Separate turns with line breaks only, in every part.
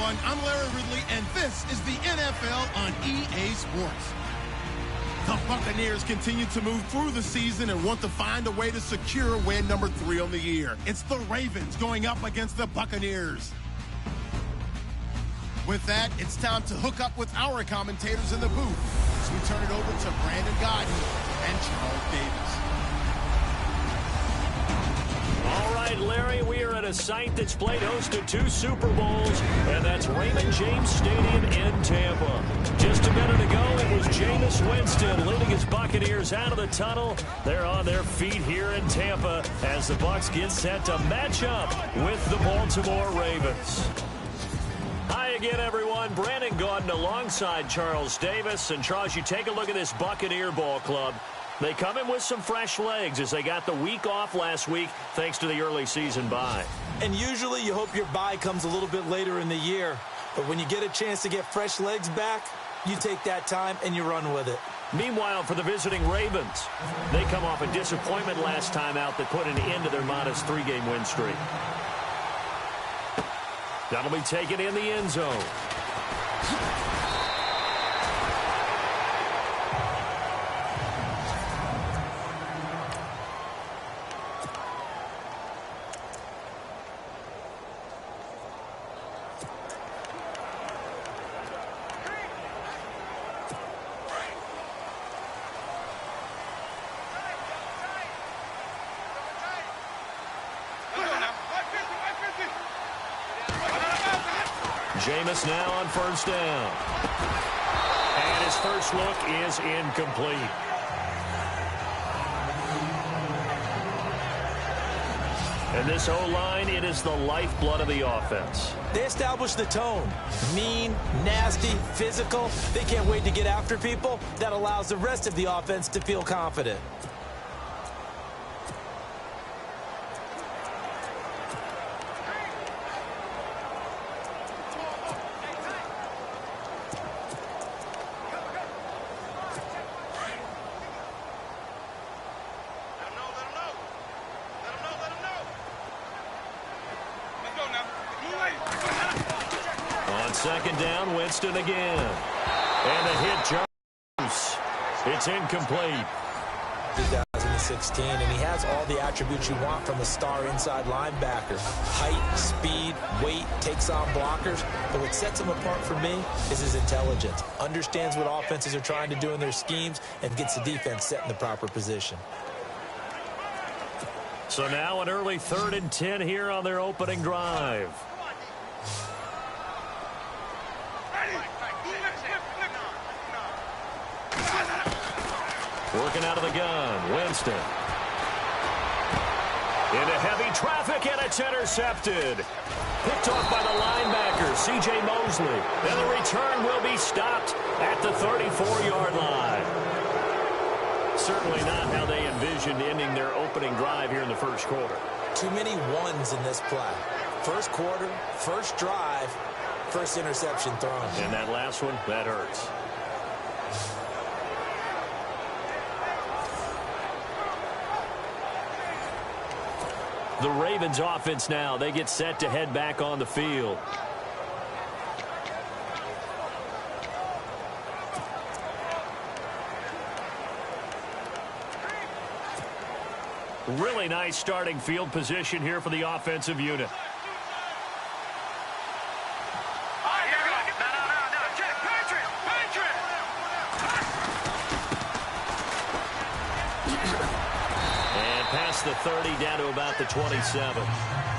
everyone. I'm Larry Ridley, and this is the NFL on EA Sports. The Buccaneers continue to move through the season and want to find a way to secure win number 3 on the year. It's the Ravens going up against the Buccaneers. With that, it's time to hook up with our commentators in the booth as we turn it over to Brandon Godden and Charles Davis.
All right, Larry, we are at a site that's played host to 2 Super Bowls, and that's Raymond James Stadium in Tampa. Just a minute ago, it was Jameis Winston leading his Buccaneers out of the tunnel. They're on their feet here in Tampa as the Bucs get set to match up with the Baltimore Ravens. Hi again, everyone. Brandon Gaudin alongside Charles Davis. And, Charles, you take a look at this Buccaneer ball club. They come in with some fresh legs as they got the week off last week thanks to the early season bye.
And usually you hope your bye comes a little bit later in the year. But when you get a chance to get fresh legs back, you take that time and you run with it.
Meanwhile, for the visiting Ravens, they come off a disappointment last time out that put an end to their modest 3-game win streak. That'll be taken in the end zone. Jameis now on first down. And his first look is incomplete. And this O-line, it is the lifeblood of the offense.
They establish the tone. Mean, nasty, physical. They can't wait to get after people. That allows the rest of the offense to feel confident.
Second down, Winston again. And a hit, Jones. It's incomplete.
2016, and he has all the attributes you want from a star inside linebacker. Height, speed, weight, takes on blockers. But what sets him apart for me is his intelligence. Understands what offenses are trying to do in their schemes and gets the defense set in the proper position.
So now an early 3rd and 10 here on their opening drive. Working out of the gun, Winston. Into heavy traffic, and it's intercepted. Picked off by the linebacker, C.J. Mosley. And the return will be stopped at the 34-yard line. Certainly not how they envisioned ending their opening drive here in the first quarter.
Too many ones in this play. First quarter, first drive, first interception thrown.
And that last one, that hurts. The Ravens offense now, they get set to head back on the field. Really nice starting field position here for the offensive unit. The 30 down to about the 27.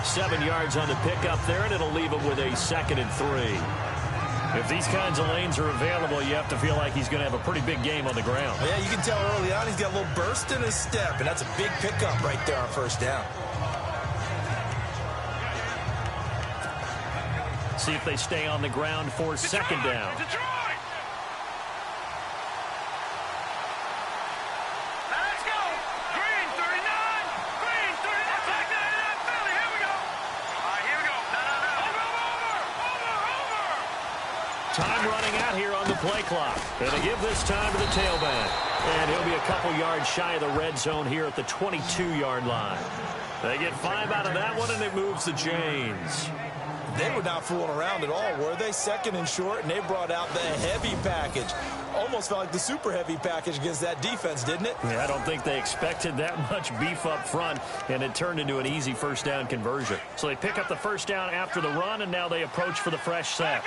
7 yards on the pickup there, and it'll leave him with a 2nd and 3. If these kinds of lanes are available, you have to feel like he's going to have a pretty big game on the ground.
Yeah, you can tell early on he's got a little burst in his step, and that's a big pickup right there on first down.
See if they stay on the ground for 2nd down. Time running out here on the play clock. And they give this time to the tailback. And he'll be a couple yards shy of the red zone here at the 22-yard line. They get 5 out of that one, and it moves the chains.
They were not fooling around at all, were they? Second and short, and they brought out the heavy package. Almost felt like the super heavy package against that defense, didn't it?
Yeah, I don't think they expected that much beef up front, and it turned into an easy first down conversion. So they pick up the first down after the run, and now they approach for the fresh set.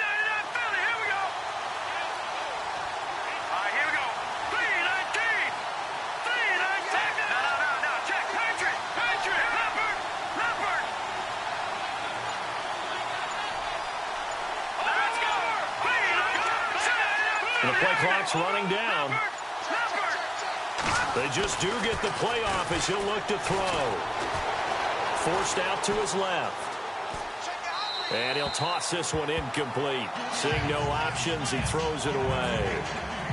The play clock's running down. They just do get the playoff as he'll look to throw. Forced out to his left. And he'll toss this one incomplete. Seeing no options, he throws it away.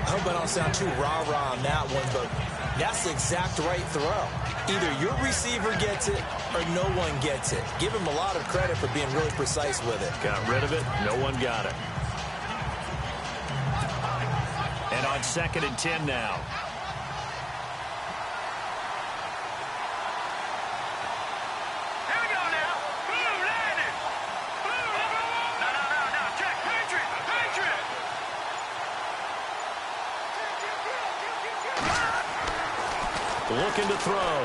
I hope I don't sound too rah-rah on that one, but that's the exact right throw. Either your receiver gets it or no one gets it. Give him a lot of credit for being really precise with it.
Got rid of it. No one got it. And on 2nd and 10 now.
Here we go now. Blue landed. Blue. No. Check. Patriot.
Looking to throw.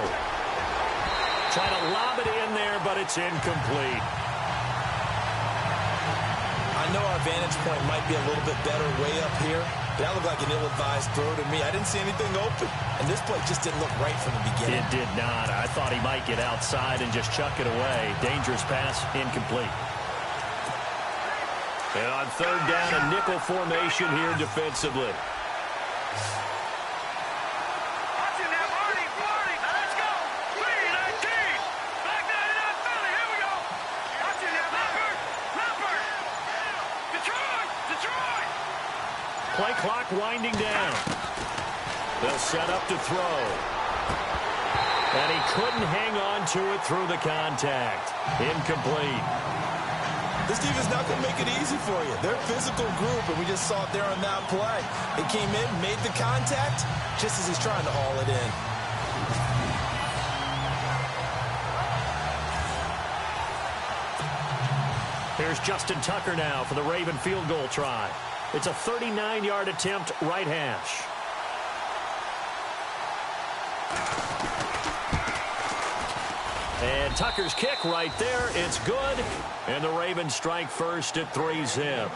Trying to lob it in there, but it's incomplete.
I know our vantage point might be a little bit better way up here. That looked like an ill-advised throw to me. I didn't see anything open. And this play just didn't look right from the beginning.
It did not. I thought he might get outside and just chuck it away. Dangerous pass, incomplete. And on 3rd down, a nickel formation here defensively. Play clock winding down. They'll set up to throw. And he couldn't hang on to it through the contact. Incomplete.
This defense is not going to make it easy for you. They're a physical group, and we just saw it there on that play. They came in, made the contact, just as he's trying to haul it in.
Here's Justin Tucker now for the Raven field goal try. It's a 39-yard attempt, right hash. And Tucker's kick right there. It's good. And the Ravens strike first at 3-zip.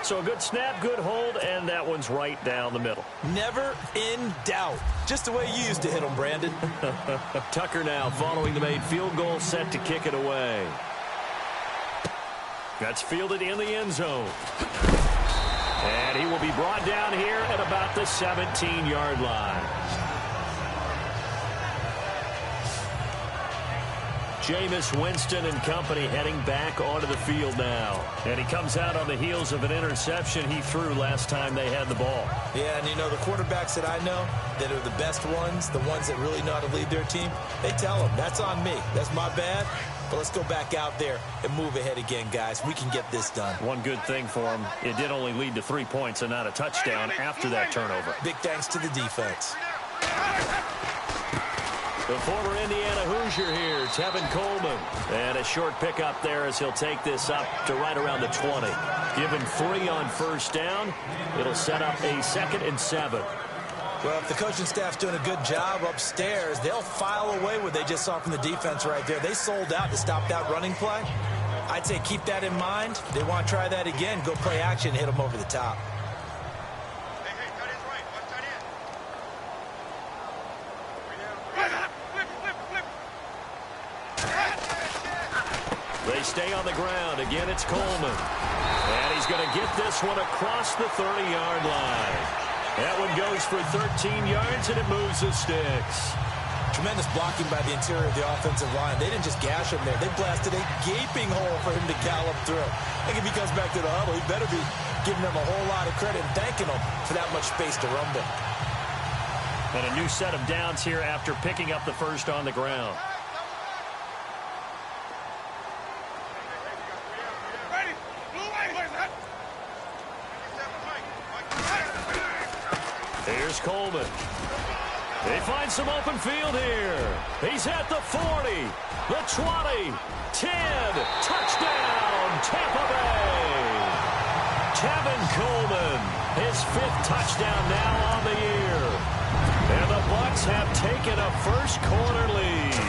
So a good snap, good hold, and that one's right down the middle.
Never in doubt. Just the way you used to hit them, Brandon.
Tucker now following the made field goal, set to kick it away. That's fielded in the end zone. And he will be brought down here at about the 17-yard line. Jameis Winston and company heading back onto the field now. And he comes out on the heels of an interception he threw last time they had the ball.
Yeah, and you know, the quarterbacks that I know that are the best ones, the ones that really know how to lead their team, they tell them, that's on me. That's my bad. But let's go back out there and move ahead again, guys. We can get this done.
One good thing for him, it did only lead to 3 points and not a touchdown after that turnover.
Big thanks to the defense.
The former Indiana Hoosier here, Tevin Coleman. And a short pickup there as he'll take this up to right around the 20. Given 3 on first down, it'll set up a 2nd and 7.
Well, if the coaching staff's doing a good job upstairs, they'll file away what they just saw from the defense right there. They sold out to stop that running play. I'd say keep that in mind. They want to try that again. Go play action and hit them over the top.
They stay on the ground. Again, it's Coleman. And he's going to get this one across the 30-yard line. That one goes for 13 yards, and it moves the sticks.
Tremendous blocking by the interior of the offensive line. They didn't just gash him there. They blasted a gaping hole for him to gallop through. I think if he comes back to the huddle, he better be giving them a whole lot of credit and thanking them for that much space to rumble.
And a new set of downs here after picking up the first on the ground. Here's Coleman. They find some open field here. He's at the 40, the 20, 10. Touchdown, Tampa Bay. Tevin Coleman, his 5th touchdown now on the year. And the Bucs have taken a first-quarter lead.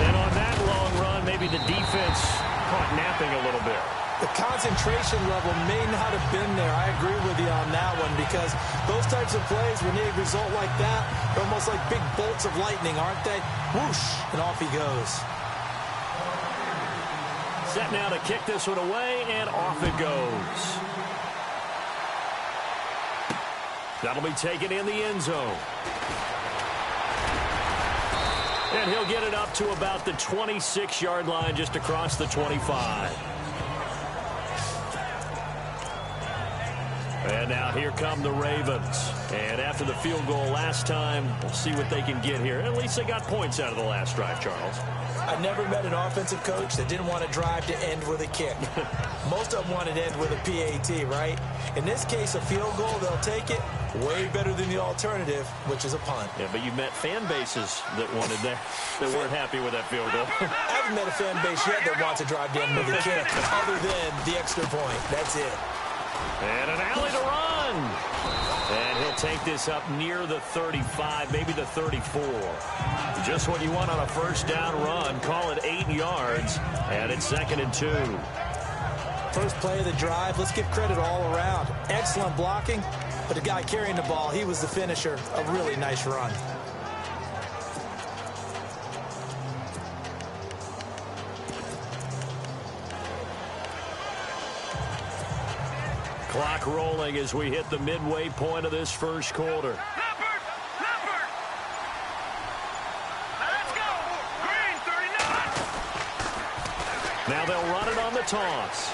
And on that long run, maybe the defense caught napping a little bit.
The concentration level may not have been there. I agree with you on that one, because those types of plays, when they result like that, they're almost like big bolts of lightning, aren't they? Whoosh, and off he goes.
Set now to kick this one away, and off it goes. That'll be taken in the end zone. And he'll get it up to about the 26-yard line, just across the 25. And now here come the Ravens. And after the field goal last time, we'll see what they can get here. At least they got points out of the last drive, Charles.
I never met an offensive coach that didn't want to drive to end with a kick. Most of them wanted to end with a PAT, right? In this case, a field goal, they'll take it. Way better than the alternative, which is a punt.
Yeah, but you've met fan bases that wanted that weren't happy with that field goal.
I haven't met a fan base yet that wants to drive to end with a kick, other than the extra point. That's it.
And an alley to run. And he'll take this up near the 35, maybe the 34. Just what you want on a first down run. Call it 8 yards. And it's 2nd and 2.
First play of the drive. Let's give credit all around. Excellent blocking. But the guy carrying the ball, he was the finisher. A really nice run.
Clock rolling as we hit the midway point of this first quarter.
Leopard! Leopard! Now let's go! Green, 39!
Now they'll run it on the toss.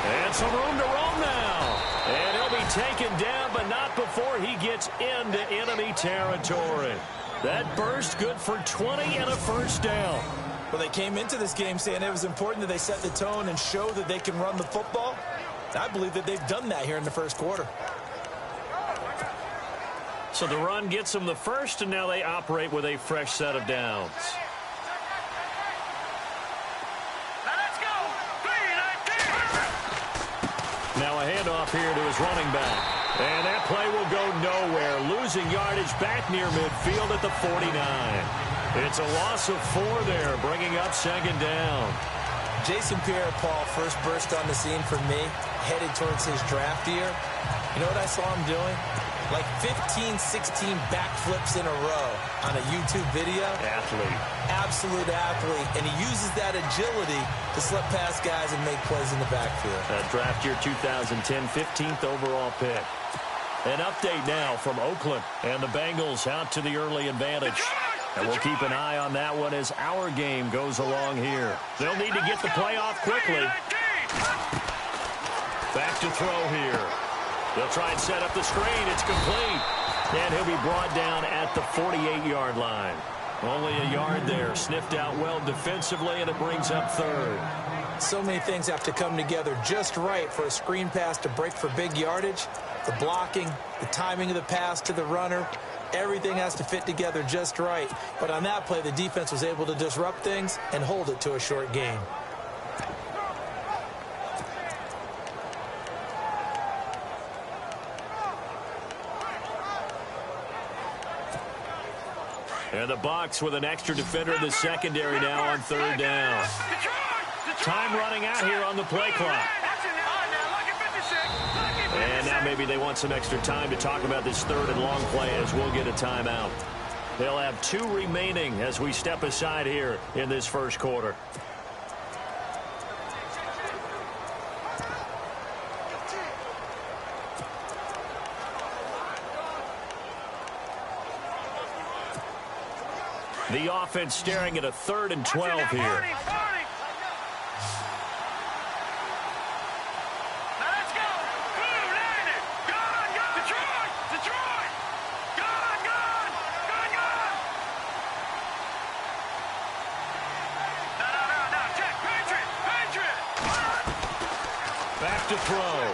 And some room to roam now. And he'll be taken down, but not before he gets into enemy territory. That burst good for 20 and a first down.
Well, they came into this game saying it was important that they set the tone and show that they can run the football. I believe that they've done that here in the first quarter.
So the run gets them the first, and now they operate with a fresh set of downs.
Now let's go! 3-19!
Now a handoff here to his running back. And that play will go nowhere. Losing yardage back near midfield at the 49. It's a loss of 4 there, bringing up 2nd down.
Jason Pierre-Paul first burst on the scene for me, headed towards his draft year. You know what I saw him doing? Like 15, 16 backflips in a row on a YouTube video.
Athlete.
Absolute athlete. And he uses that agility to slip past guys and make plays in the backfield.
Draft year 2010, 15th overall pick. An update now from Oakland. And the Bengals out to the early advantage. And we'll keep an eye on that one as our game goes along here. They'll need to get the play off quickly. Back to throw here. They'll try and set up the screen. It's complete. And he'll be brought down at the 48-yard line. Only a yard there. Sniffed out well defensively, and it brings up 3rd.
So many things have to come together just right for a screen pass to break for big yardage. The blocking, the timing of the pass to the runner. Everything has to fit together just right. But on that play, the defense was able to disrupt things and hold it to a short gain.
And the Bucs with an extra defender in the secondary now on 3rd down. Time running out here on the play clock. And now maybe they want some extra time to talk about this 3rd and long play as we'll get a timeout. They'll have 2 remaining as we step aside here in this first quarter. The offense staring at a 3rd and 12 here. Back to throw.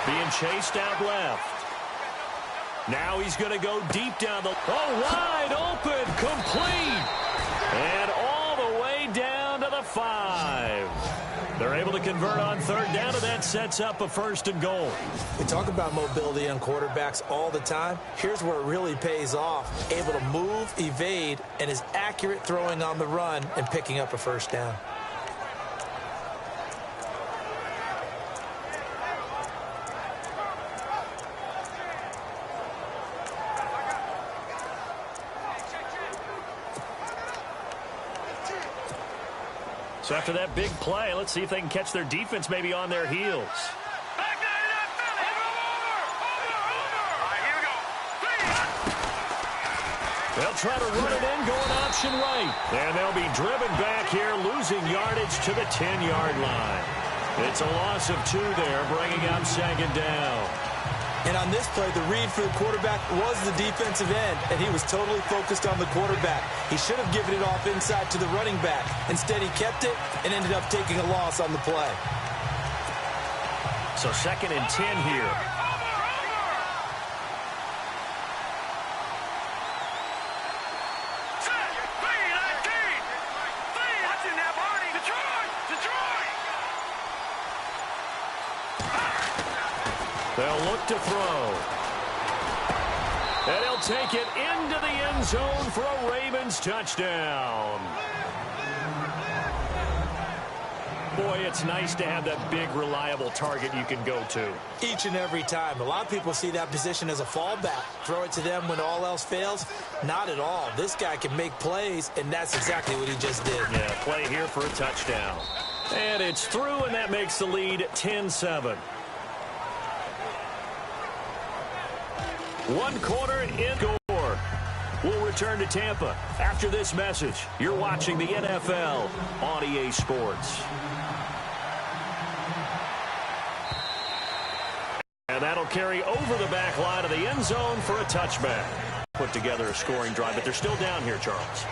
Being chased out left. Now he's going to go deep down the... Oh, wide open, complete. And all the way down to the 5. They're able to convert on third down, and that sets up a 1st and goal.
We talk about mobility on quarterbacks all the time. Here's where it really pays off. Able to move, evade, and is accurate throwing on the run and picking up a 1st down.
So after that big play, let's see if they can catch their defense maybe on their heels. They'll try to run it in, going option right. And they'll be driven back here, losing yardage to the 10-yard line. It's a loss of 2 there, bringing up 2nd down.
And on this play, the read for the quarterback was the defensive end, and he was totally focused on the quarterback. He should have given it off inside to the running back. Instead, he kept it and ended up taking a loss on the play.
So 2nd and 10 here. They'll look to throw. And he'll take it into the end zone for a Ravens touchdown. Boy, it's nice to have that big, reliable target you can go to.
Each and every time. A lot of people see that position as a fallback. Throw it to them when all else fails. Not at all. This guy can make plays, and that's exactly what he just did.
Yeah, play here for a touchdown. And it's through, and that makes the lead 10-7. 1 quarter in score. We'll return to Tampa after this message. You're watching the NFL on EA Sports. And that'll carry over the back line of the end zone for a touchback. Put together a scoring drive, but they're still down here, Charles.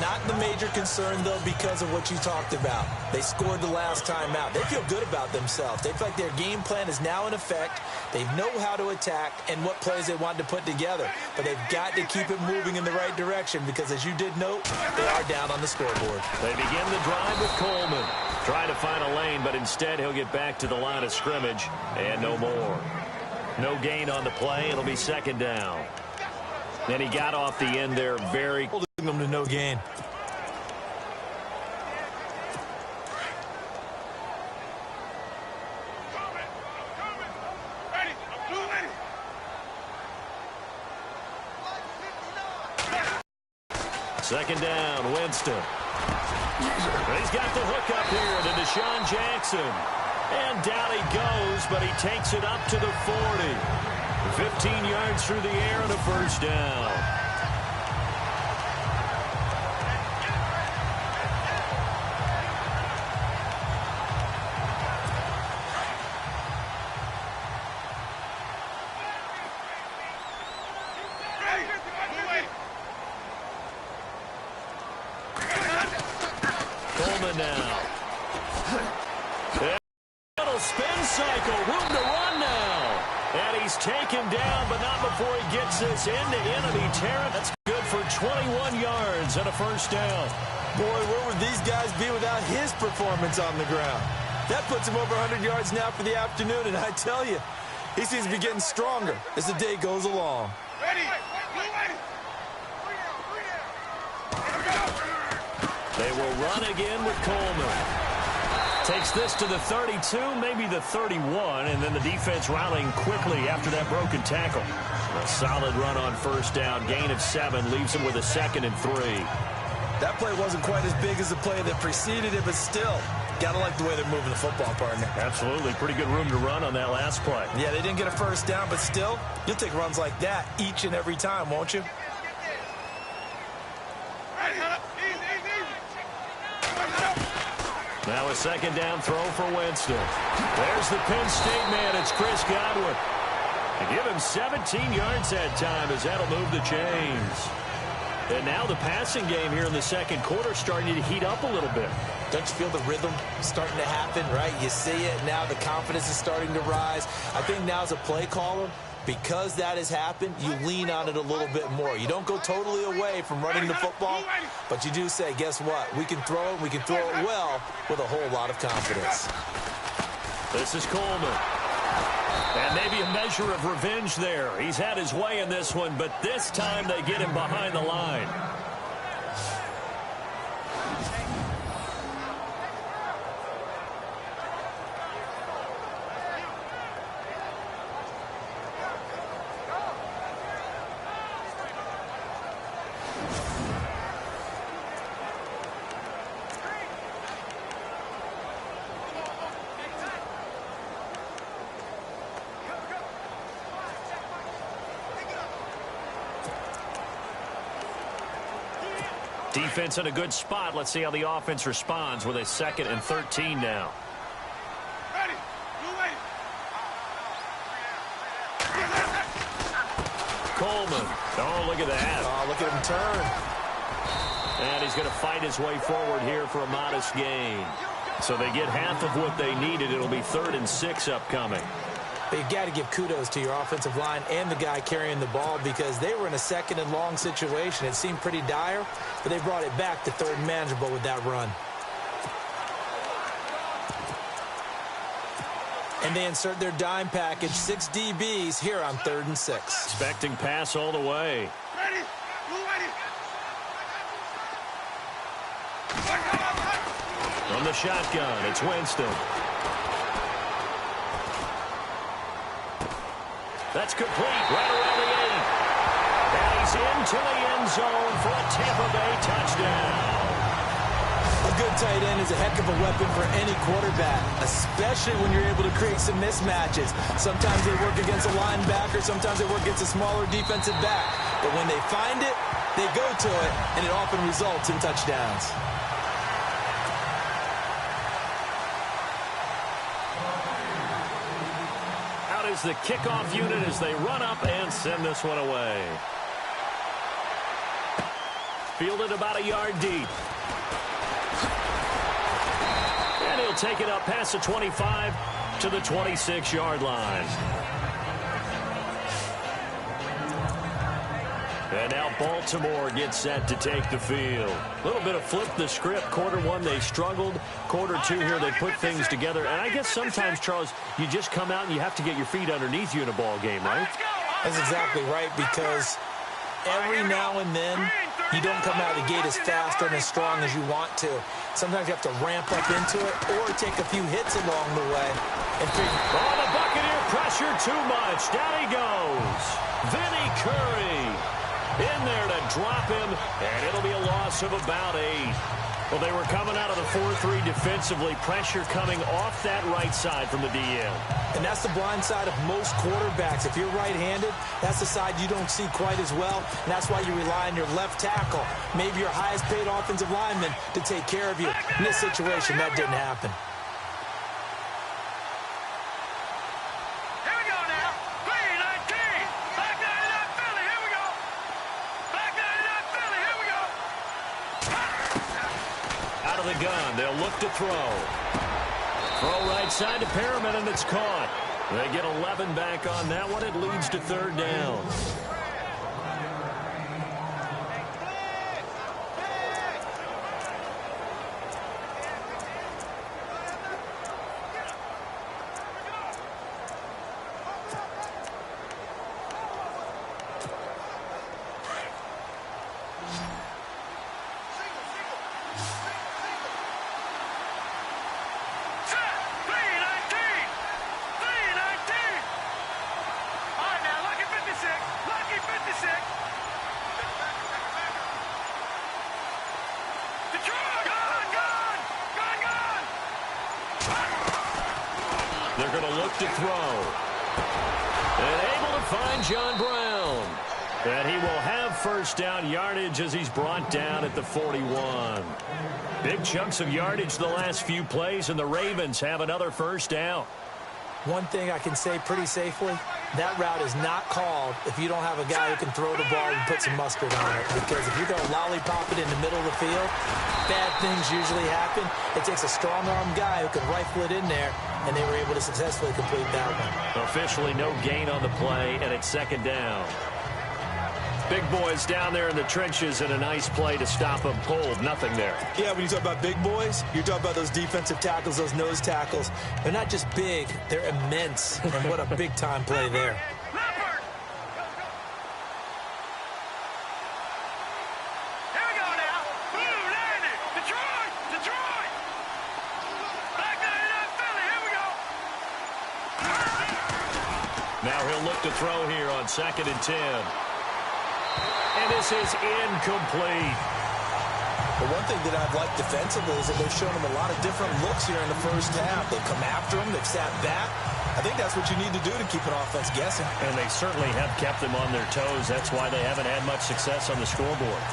Not the major concern, though, because of what you talked about. They scored the last time out. They feel good about themselves. They feel like their game plan is now in effect. They know how to attack and what plays they want to put together. But they've got to keep it moving in the right direction because, as you did note, they are down on the scoreboard.
They begin the drive with Coleman. Trying to find a lane, but instead he'll get back to the line of scrimmage and no more. No gain on the play. It'll be 2nd down. Then he got off the end there very...
Holding them to no gain.
Second down, Winston. He's got the hook up here to Deshaun Jackson. And down he goes, but he takes it up to the 40. 15 yards through the air and a 1st down. Coleman now. Little spin cycle, room to run now. And he's taken down, but not before he gets this end-to-enemy terror. That's good for 21 yards and a 1st down.
Boy, where would these guys be without his performance on the ground? That puts him over 100 yards now for the afternoon, and I tell you, he seems to be getting stronger as the day goes along.
They will run again with Coleman. Takes this to the 32, maybe the 31, and then the defense rallying quickly after that broken tackle. A solid run on 1st down, gain of 7, leaves him with a 2nd and 3.
That play wasn't quite as big as the play that preceded it, but still, gotta like the way they're moving the football, partner.
Absolutely, pretty good room to run on that last play.
Yeah, they didn't get a 1st down, but still, you'll take runs like that each and every time, won't you?
Now a 2nd down throw for Winston. There's the Penn State man. It's Chris Godwin. And give him 17 yards that time as that'll move the chains. And now the passing game here in the 2nd quarter starting to heat up a little bit.
Don't you feel the rhythm starting to happen, right? You see it now. The confidence is starting to rise. I think now as a play caller, Because that has happened, you lean on it a little bit more. You don't go totally away from running the football, but you do say, guess what? We can throw it, we can throw it well with a whole lot of confidence.
This is Coleman. And maybe a measure of revenge there. He's had his way in this one, but this time they get him behind the line. Defense in a good spot. Let's see how the offense responds with a 2nd and 13 now.
Ready.
Coleman. Oh, look at that.
Oh, look at him turn.
And he's going to fight his way forward here for a modest gain. So they get half of what they needed. It'll be 3rd and 6 upcoming.
But you've got to give kudos to your offensive line and the guy carrying the ball because they were in a 2nd and long situation. It seemed pretty dire, but they brought it back to 3rd and manageable with that run. And they insert their dime package, 6 DBs here on 3rd and 6.
Expecting pass all the way.
Ready.
From the shotgun, it's Winston. That's complete right around the 8. And he's into the end zone for a Tampa Bay touchdown.
A good tight end is a heck of a weapon for any quarterback, especially when you're able to create some mismatches. Sometimes they work against a linebacker, sometimes they work against a smaller defensive back. But when they find it, they go to it, and it often results in touchdowns.
Is the kickoff unit as they run up and send this one away. Fielded about a yard deep. And he'll take it up past the 25 to the 26-yard line. And now Baltimore gets set to take the field. A little bit of flip the script. Quarter 1, they struggled. Quarter 2 here, they put things together. And I guess sometimes, Charles, you just come out and you have to get your feet underneath you in a ball game, right?
That's exactly right, because every now and then you don't come out of the gate as fast and as strong as you want to. Sometimes you have to ramp up into it or take a few hits along the way. And
oh, the Buccaneer pressure too much. Down he goes. Vinny Curry in there to drop him, and it'll be a loss of about 8. Well, they were coming out of the 4-3 defensively. Pressure coming off that right side from the DL.
And that's the blind side of most quarterbacks. If you're right-handed, that's the side you don't see quite as well, and that's why you rely on your left tackle, maybe your highest-paid offensive lineman, to take care of you. In this situation, that didn't happen.
The gun. They'll look to throw. Throw right side to Perriman, and it's caught. They get 11 back on that one. It leads to 3rd down. They're going to look to throw. And able to find John Brown. And he will have 1st down yardage as he's brought down at the 41. Big chunks of yardage the last few plays, and the Ravens have another 1st down.
One thing I can say pretty safely, that route is not called if you don't have a guy who can throw the ball and put some mustard on it. Because if you're going to lollipop it in the middle of the field, bad things usually happen. It takes a strong-arm guy who can rifle it in there, and they were able to successfully complete that one.
Officially no gain on the play, and it's second down. Big boys down there in the trenches, and a nice play to stop them cold. Nothing there.
Yeah, when you talk about big boys, you're talking about those defensive tackles, those nose tackles. They're not just big, they're immense. And what a big-time play there.
Leopard! Here we go now. Blue landed. Detroit! Detroit! Back there in that Philly. Here we go.
Now he'll look to throw here on 2nd and 10. And this is incomplete.
The one thing that I've liked defensively is that they've shown him a lot of different looks here in the first half. They've come after him. They've sat back. I think that's what you need to do to keep an offense guessing.
And they certainly have kept them on their toes. That's why they haven't had much success on the scoreboard.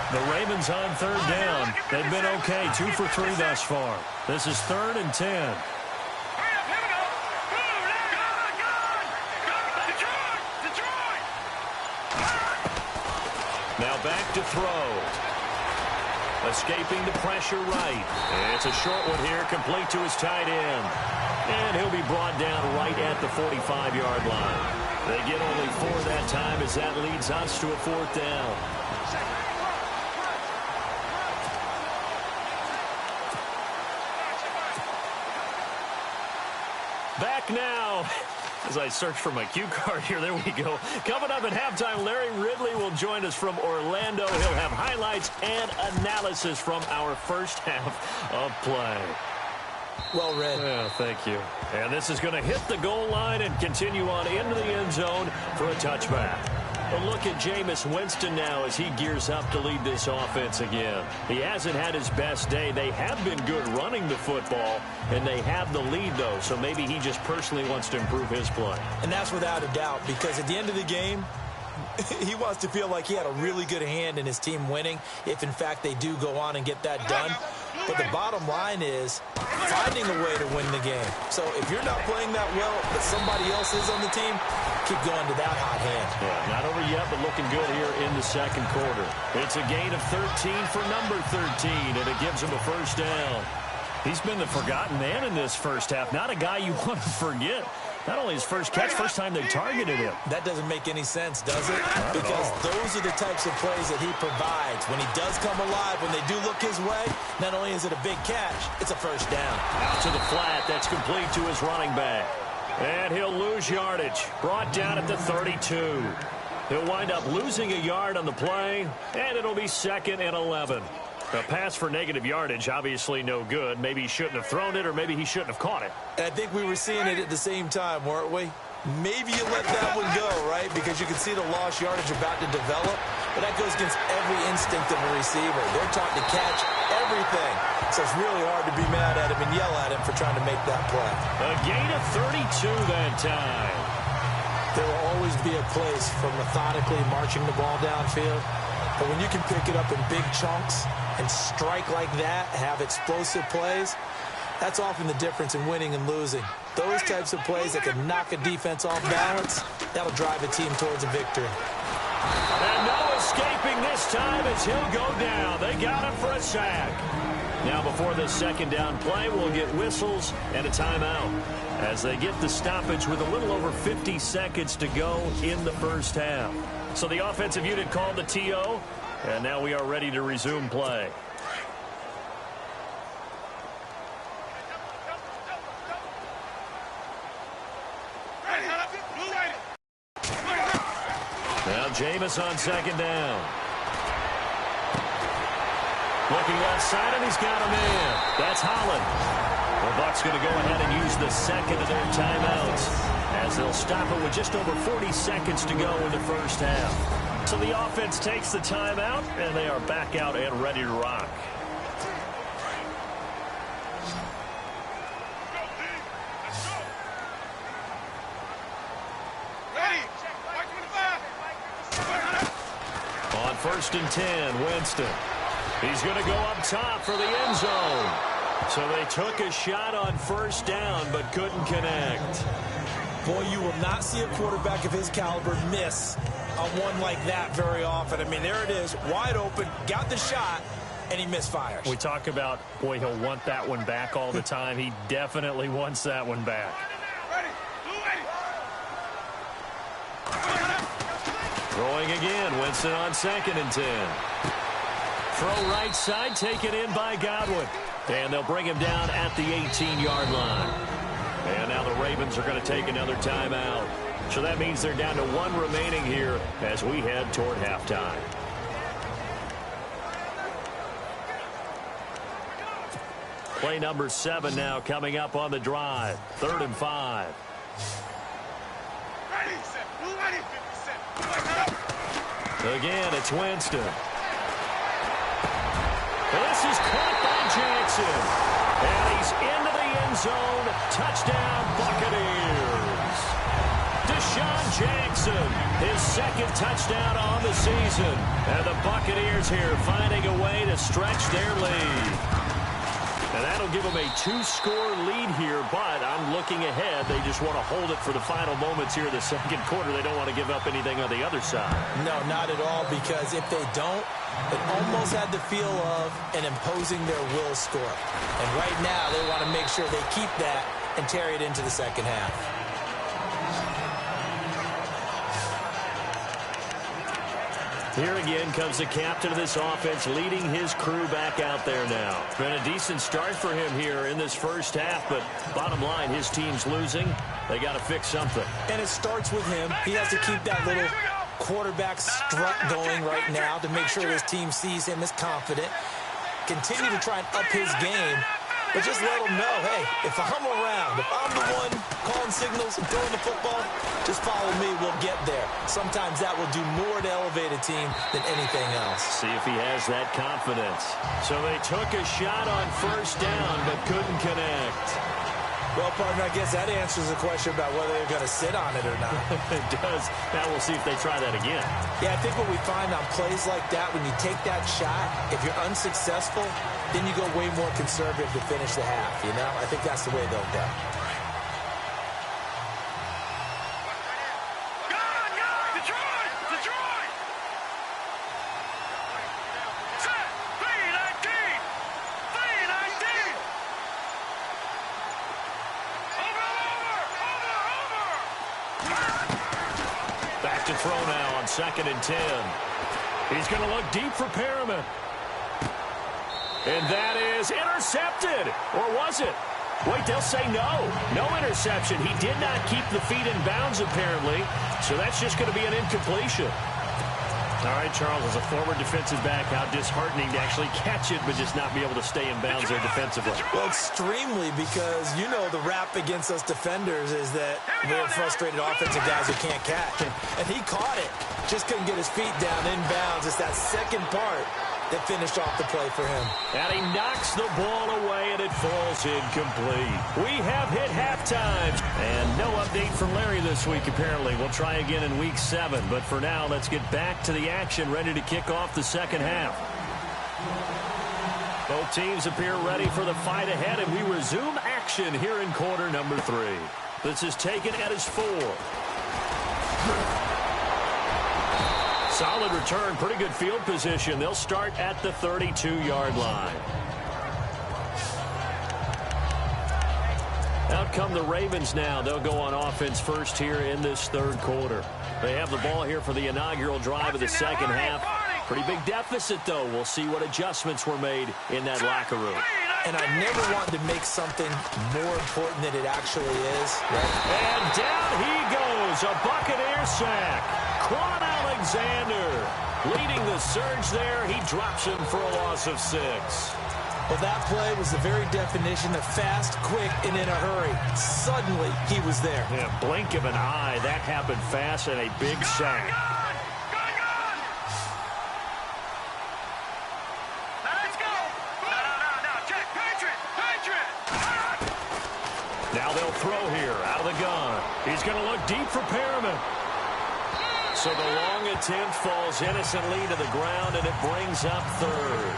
The Ravens on 3rd down. They've been okay, 2 for 3 thus far. This is 3rd and 10.
Hurry up. Here we go. Blue landed. Gone. Detroit! Detroit!
Now back to throw. Escaping the pressure right. It's a short one here, complete to his tight end. And he'll be brought down right at the 45-yard line. They get only 4 that time as that leads us to a 4th down. Back now. As I search for my cue card here, there we go. Coming up at halftime, Larry Ridley will join us from Orlando. He'll have highlights and analysis from our first half of play.
Well read.
Yeah, thank you. And this is going to hit the goal line and continue on into the end zone for a touchback. A look at Jameis Winston now as he gears up to lead this offense again. He hasn't had his best day. They have been good running the football, and they have the lead, though, so maybe he just personally wants to improve his play.
And that's without a doubt, because at the end of the game, he wants to feel like he had a really good hand in his team winning, if, in fact, they do go on and get that done. But the bottom line is finding a way to win the game. So if you're not playing that well, but somebody else is on the team, keep going to that hot hand.
Yeah, not over yet, but looking good here in the second quarter. It's a gain of 13 for number 13, and it gives him a first down. He's been the forgotten man in this first half. Not a guy you want to forget. Not only his first catch, first time they targeted him.
That doesn't make any sense, does it? Because those are the types of plays that he provides. When he does come alive, when they do look his way, not only is it a big catch, it's a first down.
Out to the flat. That's complete to his running back. And he'll lose yardage. Brought down at the 32. He'll wind up losing a yard on the play, and it'll be 2nd and 11. A pass for negative yardage, obviously no good. Maybe he shouldn't have thrown it, or maybe he shouldn't have caught it.
And I think we were seeing it at the same time, weren't we? Maybe you let that one go, right? Because you can see the lost yardage about to develop. But that goes against every instinct of a receiver. They're taught to catch everything. So it's really hard to be mad at him and yell at him for trying to make that play.
A gain of 32 that time.
There will always be a place for methodically marching the ball downfield. But when you can pick it up in big chunks and strike like that, have explosive plays, that's often the difference in winning and losing. Those types of plays that can knock a defense off balance, that'll drive a team towards a victory.
And no escaping this time as he'll go down. They got him for a sack. Now before this second down play, we'll get whistles and a timeout as they get the stoppage with a little over 50 seconds to go in the first half. So the offensive unit called the TO, and now we are ready to resume play. Now Jameis on second down. Looking left side, and he's got him in. That's Holland. The Bucs going to go ahead and use the second of their timeouts as they'll stop it with just over 40 seconds to go in the first half. So the offense takes the timeout, and they are back out and ready to rock. On 1st and 10, Winston. He's going to go up top for the end zone. So they took a shot on first down, but couldn't connect.
Boy, you will not see a quarterback of his caliber miss on one like that very often. I mean, there it is, wide open, got the shot, and he misfires.
We talk about, boy, he'll want that one back all the time. He definitely wants that one back. Throwing again, Winston on 2nd and 10. Throw right side, taken in by Godwin. And they'll bring him down at the 18-yard line. And now the Ravens are going to take another timeout. So that means they're down to 1 remaining here as we head toward halftime. Play number 7 now coming up on the drive. 3rd and 5. Again, it's Winston. This is caught by Jackson. And he's into the end zone. Touchdown, Buccaneers. Deshaun Jackson, his 2nd touchdown on the season. And the Buccaneers here finding a way to stretch their lead. And that'll give them a 2-score lead here, but I'm looking ahead. They just want to hold it for the final moments here in the 2nd quarter. They don't want to give up anything on the other side.
No, not at all, because if they don't, it almost had the feel of an imposing their will score. And right now, they want to make sure they keep that and carry it into the 2nd half.
Here again comes the captain of this offense, leading his crew back out there now. It's been a decent start for him here in this first half, but bottom line, his team's losing. They got to fix something.
And it starts with him. He has to keep that little quarterback strut going right now to make sure his team sees him as confident. Continue to try and up his game, but just let him know, hey, if I'm around, if I'm the one calling signals and throwing the football, just follow me, we'll get there. Sometimes that will do more to elevate a team than anything else.
See if he has that confidence. So they took a shot on first down, but couldn't connect.
Well, partner, I guess that answers the question about whether they're going to sit on it or not.
It does. Now we'll see if they try that again.
Yeah, I think what we find on plays like that, when you take that shot, if you're unsuccessful, then you go way more conservative to finish the half, you know? I think that's the way they'll go.
Back to throw now on 2nd and 10. He's going to look deep for Perriman. And that is intercepted. Or was it? Wait, they'll say no. No interception. He did not keep the feet in bounds, apparently. So that's just going to be an incompletion. All right, Charles, as a former defensive back, how disheartening to actually catch it, but just not be able to stay in bounds there defensively.
Well, extremely, because you know the rap against us defenders is that we're frustrated offensive guys who can't catch. And he caught it. Just couldn't get his feet down in bounds. It's that second part that finished off the play for him.
And he knocks the ball away, and it falls incomplete. We have hit halftime. And no update from Larry this week, apparently. We'll try again in Week 7. But for now, let's get back to the action, ready to kick off the second half. Both teams appear ready for the fight ahead, and we resume action here in quarter number 3. This is taken at his 4. Solid return, pretty good field position. They'll start at the 32-yard line. Out come the Ravens now. They'll go on offense first here in this third quarter. They have the ball here for the inaugural drive of the second half. Pretty big deficit, though. We'll see what adjustments were made in that locker room.
And I never wanted to make something more important than it actually is. Right?
And down he goes. A Buccaneer sack. Quan Alexander leading the surge there. He drops him for a loss of 6.
Well, that play was the very definition of fast, quick, and in a hurry. Suddenly, he was there.
Yeah, blink of an eye. That happened fast and a big sack. Now they'll throw here out of the gun. He's going to look deep for Perriman. So the long attempt falls innocently to the ground, and it brings up third.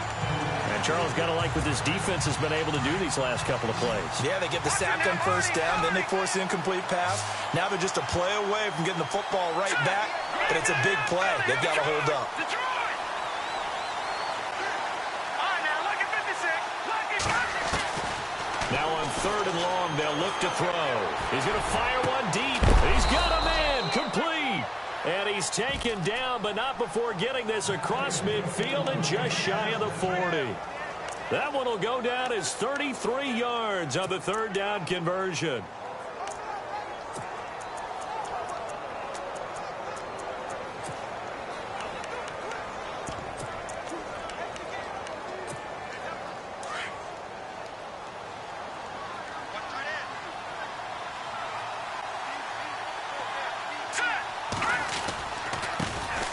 And Charles, got to like what this defense has been able to do these last couple of plays.
Yeah, they get the sack on first down, then they force an incomplete pass. Now they're just a play away from getting the football right back, but it's a big play. They've got to hold up.
Now on 3rd and long, they'll look to throw. He's going to fire one deep. He's got a man complete. And he's taken down, but not before getting this across midfield and just shy of the 40. That one will go down as 33 yards on the 3rd down conversion.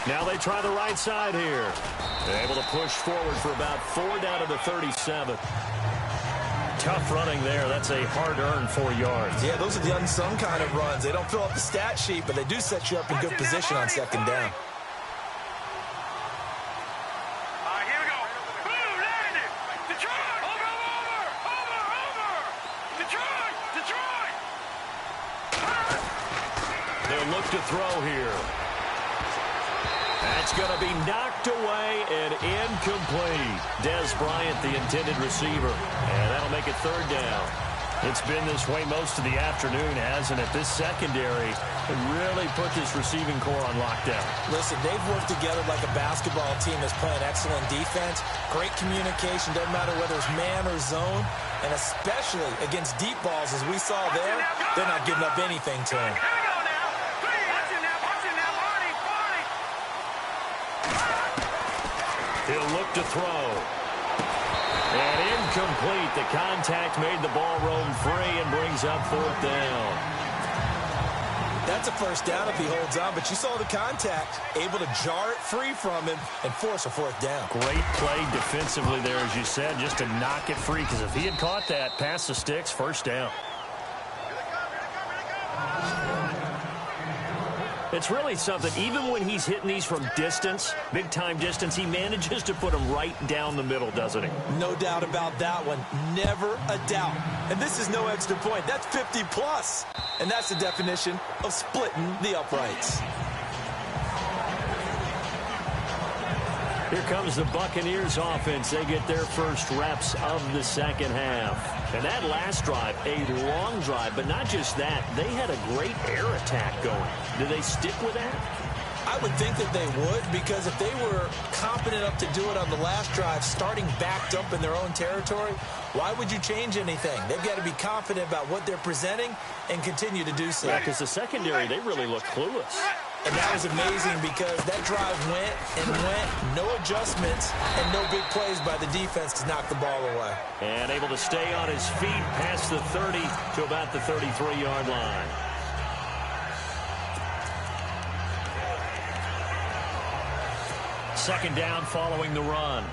Now they try the right side here. They're able to push forward for about 4 down to the 37. Tough running there. That's a hard-earned 4 yards.
Yeah, those are the unsung kind of runs. They don't fill up the stat sheet, but they do set you up in good position on 2nd down.
Here we go. Boom, landed. Detroit. Over. Detroit.
They'll look to throw here. That's going to be knocked away and incomplete. Des Bryant, the intended receiver. And that'll make it 3rd down. It's been this way most of the afternoon, hasn't it? This secondary can really put this receiving core on lockdown.
Listen, they've worked together like a basketball team that's playing excellent defense. Great communication, doesn't matter whether it's man or zone. And especially against deep balls, as we saw there, they're not giving up anything to him.
He'll look to throw. And incomplete. The contact made the ball roam free and brings up 4th down.
That's a 1st down if he holds on, but you saw the contact. Able to jar it free from him and force a 4th down.
Great play defensively there, as you said, just to knock it free. Because if he had caught that, past the sticks, 1st down. It's really something. Even when he's hitting these from distance, big-time distance, he manages to put them right down the middle, doesn't he?
No doubt about that one. Never a doubt. And this is no extra point. That's 50+. And that's the definition of splitting the uprights.
Here comes the Buccaneers offense. They get their first reps of the 2nd half. And that last drive, a long drive, but not just that. They had a great air attack going. Do they stick with that?
I would think that they would, because if they were confident enough to do it on the last drive, starting backed up in their own territory, why would you change anything? They've got to be confident about what they're presenting and continue to do so.
Yeah, because the secondary, they really look clueless.
And that was amazing because that drive went and went, no adjustments, and no big plays by the defense to knock the ball away.
And able to stay on his feet past the 30 to about the 33-yard line. Second down following the run.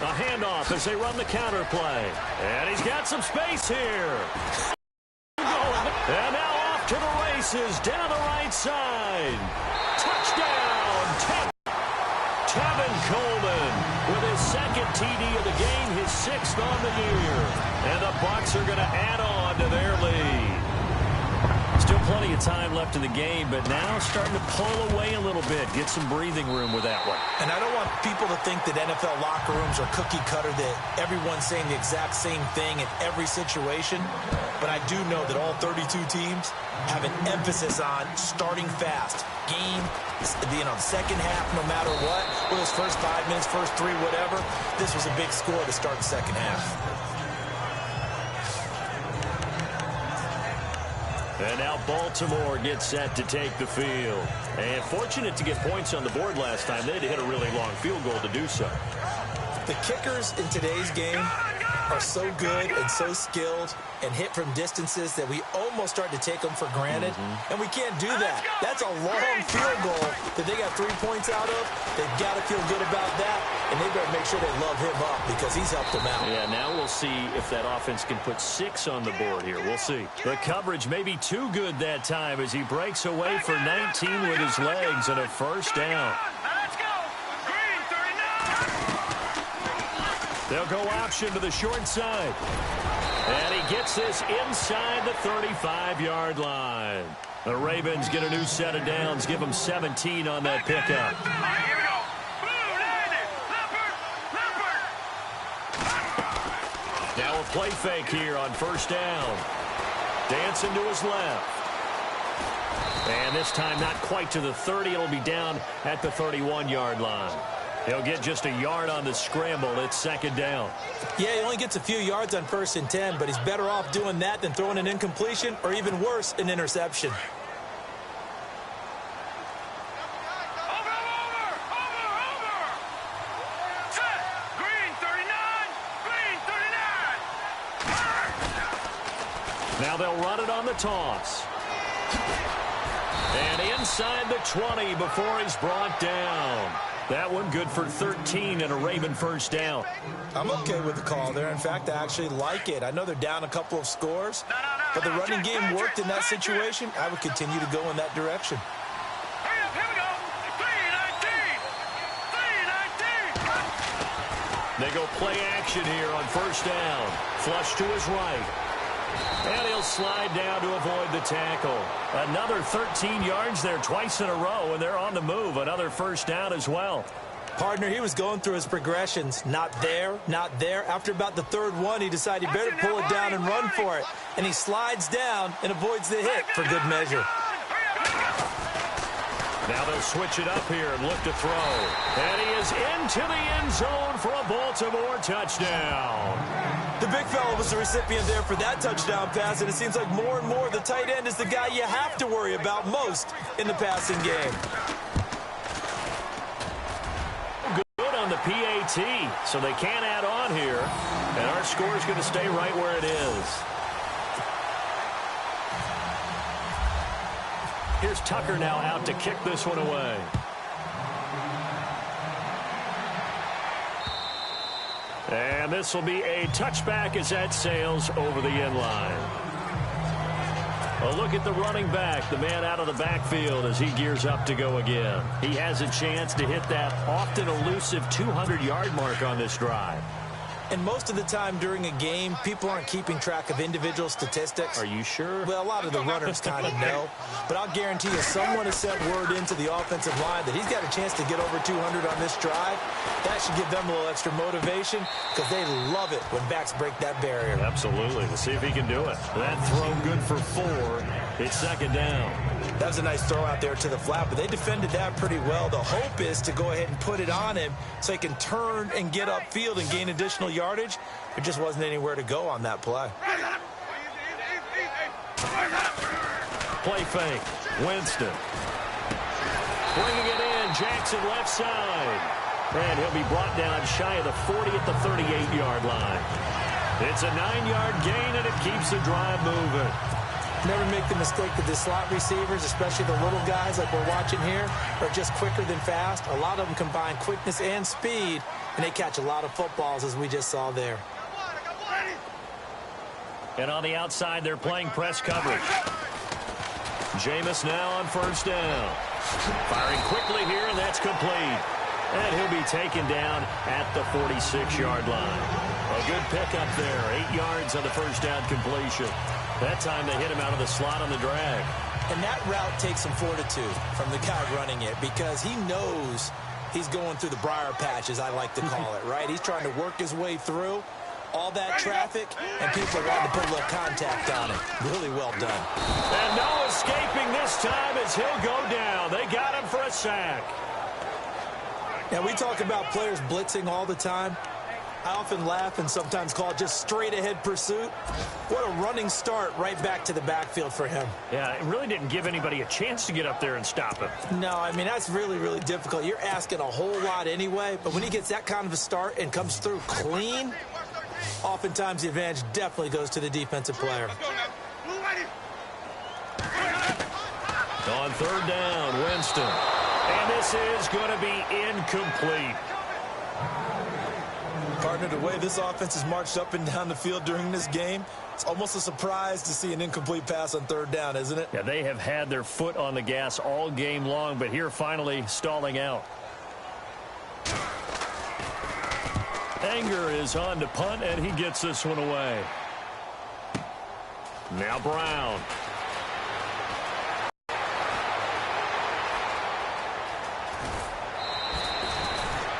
A handoff as they run the counter play. And he's got some space here. And now off to the races down the right side. Touchdown, Tevin Coleman with his 2nd TD of the game, his 6th on the year. And the Bucs are going to add on to their lead. Still plenty of time left in the game, but now starting to pull away a little bit. Get some breathing room with that one.
And I don't want people to think that NFL locker rooms are cookie cutter, that everyone's saying the exact same thing in every situation. But I do know that all 32 teams have an emphasis on starting fast. Game, the second half, no matter what, whether it's first 5 minutes, first 3, whatever, this was a big score to start the second half.
And now Baltimore gets set to take the field. And fortunate to get points on the board last time. They had to hit a really long field goal to do so.
The kickers in today's game, are so good and so skilled and hit from distances that we almost start to take them for granted, and we can't do that. That's a long field goal that they got 3 points out of. They've got to feel good about that, and they better make sure they love him up because he's helped them out.
Yeah, now we'll see if that offense can put 6 on the board here. We'll see. The coverage may be too good that time as he breaks away for 19 with his legs and a first down.
Let's go. Green 39.
They'll go option to the short side. And he gets this inside the 35-yard line. The Ravens get a new set of downs, give them 17 on that pickup.
All right, here we go. Blue, landed. Leopard.
Now a play fake here on first down. Dancing to his left. And this time not quite to the 30. It'll be down at the 31-yard line. He'll get just a yard on the scramble. It's second down.
Yeah, he only gets a few yards on 1st and 10, but he's better off doing that than throwing an incompletion or even worse, an interception.
Over. Set. Green 39. Green 39.
Now they'll run it on the toss. And inside the 20 before he's brought down. That one good for 13 and a Raven first down.
I'm okay with the call there. In fact, I actually like it. I know they're down a couple of scores, but the running game worked in that situation. I would continue to go in that direction.
Hurry up, here we go. 3-19.
They go play action here on first down. Flush to his right. And he'll slide down to avoid the tackle. Another 13 yards there twice in a row, and they're on the move. Another first down as well.
Partner, he was going through his progressions. Not there, not there. After about the third one, he decided he better pull it down and run for it. And he slides down and avoids the hit for good measure.
Now they'll switch it up here and look to throw. And he is into the end zone for a Baltimore touchdown.
The big fella was the recipient there for that touchdown pass, and it seems like more and more the tight end is the guy you have to worry about most in the passing game.
Good on the PAT, so they can't add on here. And our score is going to stay right where it is. Here's Tucker now out to kick this one away. And this will be a touchback as that sails over the end line. A look at the running back, the man out of the backfield as he gears up to go again. He has a chance to hit that often elusive 200-yard mark on this drive.
And most of the time during a game, people aren't keeping track of individual statistics.
Are you sure?
Well, a lot of the runners kind of know. But I'll guarantee you someone has sent word into the offensive line that he's got a chance to get over 200 on this drive. That should give them a little extra motivation because they love it when backs break that barrier.
Absolutely. Let's see if he can do it. That throw good for 4. It's second down.
That was a nice throw out there to the flat, but they defended that pretty well. The hope is to go ahead and put it on him so he can turn and get upfield and gain additional yardage. There just wasn't anywhere to go on that play.
Play fake. Winston. Bringing it in. Jackson left side. And he'll be brought down shy of the 40 at the 38-yard line. It's a 9-yard gain, and it keeps the drive moving.
Never make the mistake that the slot receivers, especially the little guys like we're watching here, are just quicker than fast. A lot of them combine quickness and speed, and they catch a lot of footballs, as we just saw there.
And on the outside, they're playing press coverage. Jameis now on first down. Firing quickly here, and that's complete. And he'll be taken down at the 46-yard line. A good pickup there. 8 yards on the first down completion. That time they hit him out of the slot on the drag.
And that route takes some fortitude from the guy running it because he knows he's going through the briar patch, as I like to call it, right? He's trying to work his way through all that traffic, and people want to put a little contact on it. Really well done.
And no escaping this time as he'll go down. They got him for a sack.
Now, we talk about players blitzing all the time. I often laugh and sometimes call it just straight-ahead pursuit. What a running start right back to the backfield for him.
Yeah, it really didn't give anybody a chance to get up there and stop him.
No, I mean, that's really, really difficult. You're asking a whole lot anyway, but when he gets that kind of a start and comes through clean, Oftentimes, the advantage definitely goes to the defensive player.
On third down, Winston. And this is going to be incomplete.
Partner, the way this offense has marched up and down the field during this game, it's almost a surprise to see an incomplete pass on third down, isn't it?
Yeah, they have had their foot on the gas all game long, but here finally stalling out. Anger is on to punt, and he gets this one away. Now Brown.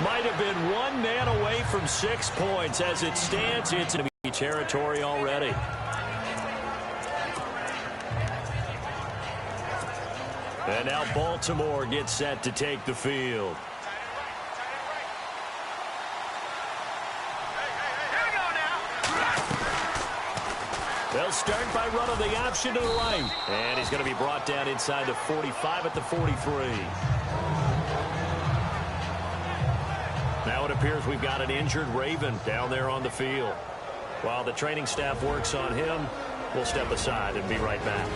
Might have been one man away from 6 points. As it stands, it's in enemy territory already. And now Baltimore gets set to take the field. They'll start by running the option to the right. And he's going to be brought down inside the 45 at the 43. Now it appears we've got an injured Raven down there on the field. While the training staff works on him, we'll step aside and be right back.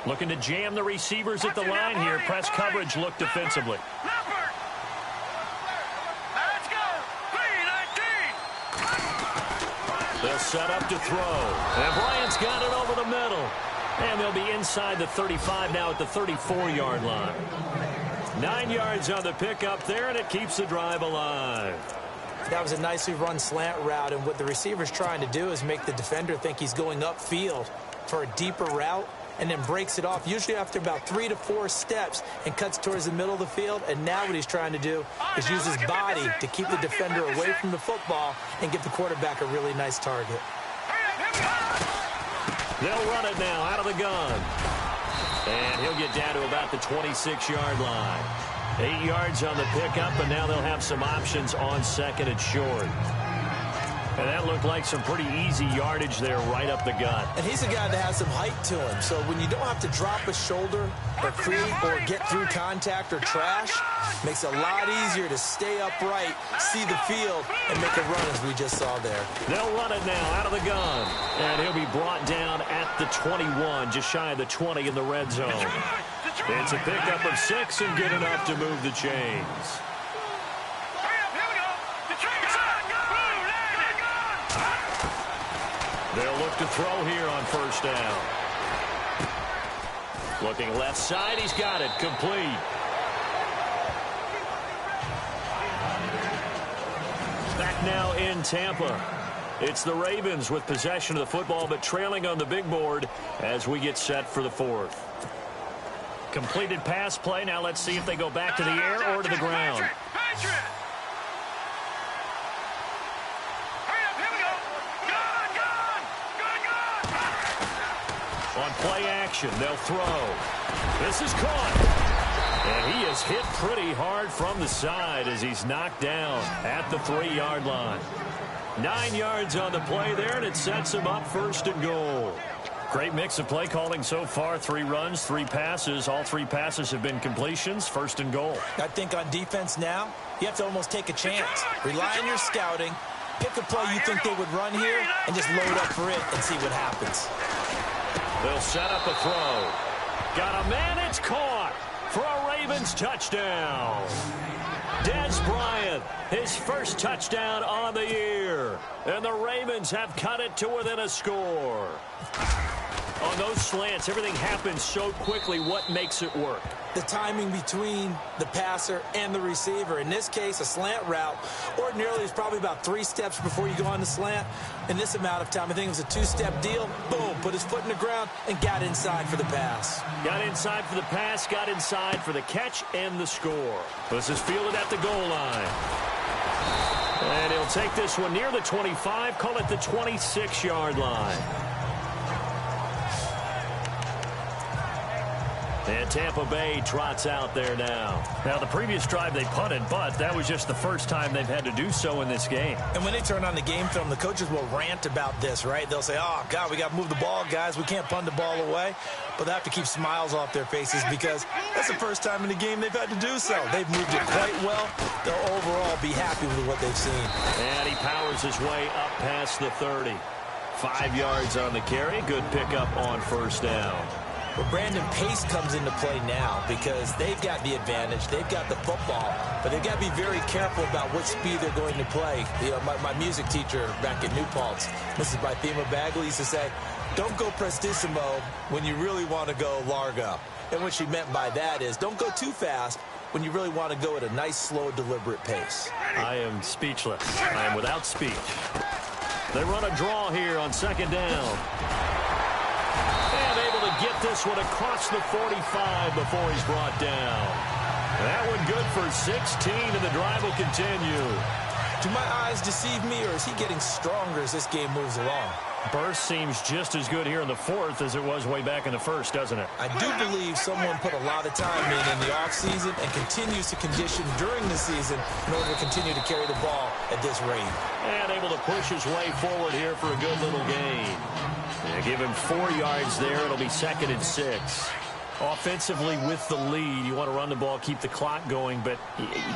Looking to jam the receivers at the line here. Press coverage look defensively.
Let's go. 3-19.
They'll set up to throw. And Bryant's got it over the middle. And they'll be inside the 35 now at the 34-yard line. 9 yards on the pickup there, and it keeps the drive alive.
That was a nicely run slant route, and what the receiver's trying to do is make the defender think he's going upfield for a deeper route, and then breaks it off, usually after about 3 to 4 steps, and cuts towards the middle of the field. And now what he's trying to do is use his body to keep the defender away from the football and give the quarterback a really nice target.
They'll run it now out of the gun. And he'll get down to about the 26-yard line. 8 yards on the pickup, and now they'll have some options on second and short. And that looked like some pretty easy yardage there right up the gut.
And he's a guy that has some height to him. So when you don't have to drop a shoulder or create or get through contact or trash, makes it a lot easier to stay upright, see the field, and make a run as we just saw there.
They'll run it now out of the gun. And he'll be brought down at the 21, just shy of the 20 in the red zone. It's a pickup of 6 and good enough to move the chains. They'll look to throw here on first down. Looking left side, he's got it, complete. Back now in Tampa. It's the Ravens with possession of the football, but trailing on the big board as we get set for the fourth. Completed pass play. Now let's see if they go back to the air or to the ground. On play action, they'll throw. This is caught. And he is hit pretty hard from the side as he's knocked down at the 3-yard line. 9 yards on the play there, and it sets him up first and goal. Great mix of play calling so far. 3 runs, 3 passes. All 3 passes have been completions. First and goal.
I think on defense now, you have to almost take a chance. Rely on your scouting. Pick a play you think they would run here and just load up for it and see what happens.
They'll set up a throw. Got a man. It's caught for a Ravens touchdown. Dez Bryant, his first touchdown on the year. And the Ravens have cut it to within a score. On those slants, everything happens so quickly. What makes it work?
The timing between the passer and the receiver. In this case, a slant route ordinarily is probably about 3 steps before you go on the slant. In this amount of time, I think it was a 2-step deal. Boom, put his foot in the ground and got inside for the pass.
Got inside for the pass, got inside for the catch and the score. This is fielded at the goal line. And he'll take this one near the 25, call it the 26-yard line. And Tampa Bay trots out there now. Now, the previous drive they punted, but that was just the first time they've had to do so in this game.
And when they turn on the game film, the coaches will rant about this, right? They'll say, oh, God, we got to move the ball, guys. We can't punt the ball away. But they have to keep smiles off their faces because that's the first time in the game they've had to do so. They've moved it quite well. They'll overall be happy with what they've seen.
And he powers his way up past the 30. 5 yards on the carry. Good pickup on first down.
Well, Brandon, pace comes into play now because they've got the advantage. They've got the football, but they've got to be very careful about what speed they're going to play. You know, my music teacher back at New Paltz, Mrs. Bythema Bagley, used to say, don't go prestissimo when you really want to go largo. And what she meant by that is don't go too fast when you really want to go at a nice, slow, deliberate pace.
I am speechless. I am without speech. They run a draw here on second down. And able to get this one across the 45 before he's brought down. That one good for 16, and the drive will continue.
Do my eyes deceive me, or is he getting stronger as this game moves along?
Burst seems just as good here in the fourth as it was way back in the first, doesn't it?
I do believe someone put a lot of time in the offseason and continues to condition during the season in order to continue to carry the ball at this rate.
And able to push his way forward here for a good little gain. Yeah, give him 4 yards there. It'll be 2nd and 6. Offensively with the lead, you want to run the ball, keep the clock going, but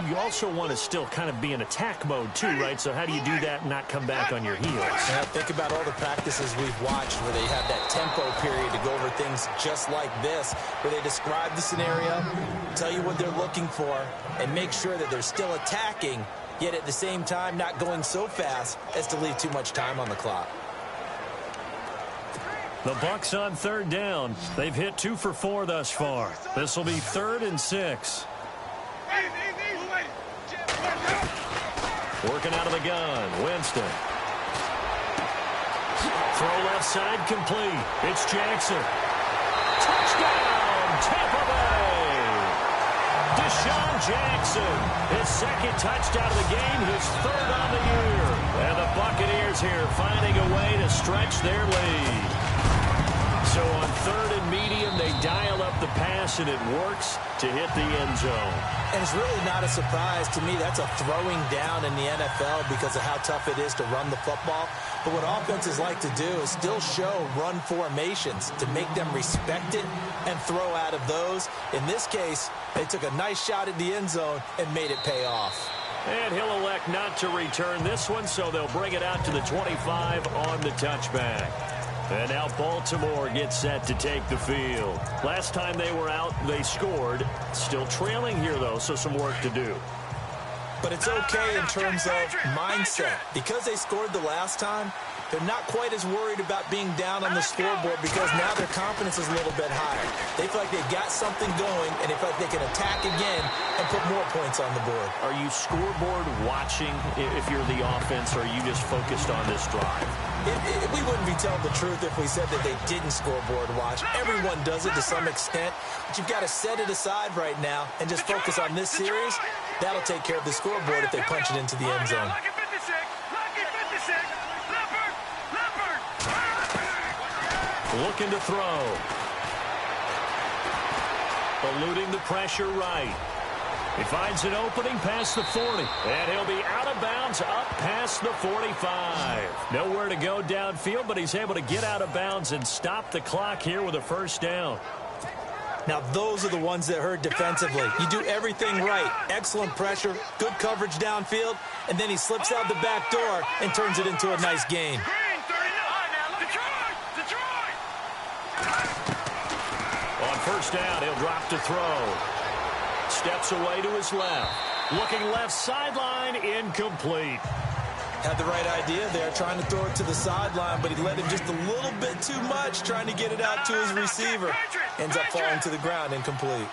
you also want to still kind of be in attack mode too, right? So how do you do that and not come back on your heels?
Yeah, think about all the practices we've watched where they have that tempo period to go over things just like this, where they describe the scenario, tell you what they're looking for, and make sure that they're still attacking, yet at the same time not going so fast as to leave too much time on the clock.
The Bucs on third down. They've hit 2 for 4 thus far. This will be 3rd and 6. Working out of the gun. Winston. Throw left side complete. It's Jackson. Touchdown, Tampa Bay. Deshaun Jackson. His 2nd touchdown of the game. His 3rd on the year. And the Buccaneers here finding a way to stretch their lead. So on 3rd and medium, they dial up the pass, and it works to hit the end zone.
And it's really not a surprise to me. That's a throwing down in the NFL because of how tough it is to run the football. But what offenses like to do is still show run formations to make them respect it and throw out of those. In this case, they took a nice shot at the end zone and made it pay off.
And he'll elect not to return this one, so they'll bring it out to the 25 on the touchback. And now Baltimore gets set to take the field. Last time they were out, they scored. Still trailing here, though, so some work to do.
But it's okay in terms of mindset. Because they scored the last time, they're not quite as worried about being down on the scoreboard because now their confidence is a little bit higher. They feel like they've got something going, and they feel like they can attack again and put more points on the board.
Are you scoreboard watching if you're the offense, or are you just focused on this drive?
We wouldn't be telling the truth if we said that they didn't scoreboard watch. Everyone does it to some extent, but you've got to set it aside right now and just focus on this series. That'll take care of the scoreboard if they punch it into the end zone.
Looking to throw. Eluding the pressure right. He finds an opening past the 40. And he'll be out of bounds up past the 45. Nowhere to go downfield, but he's able to get out of bounds and stop the clock here with a first down.
Now, those are the ones that hurt defensively. You do everything right. Excellent pressure, good coverage downfield, and then he slips out the back door and turns it into a nice gain.
On first down, he'll drop to throw. Steps away to his left. Looking left sideline, incomplete.
Had the right idea there, trying to throw it to the sideline, but he let him just a little bit too much, trying to get it out to his receiver. Ends up falling to the ground, incomplete.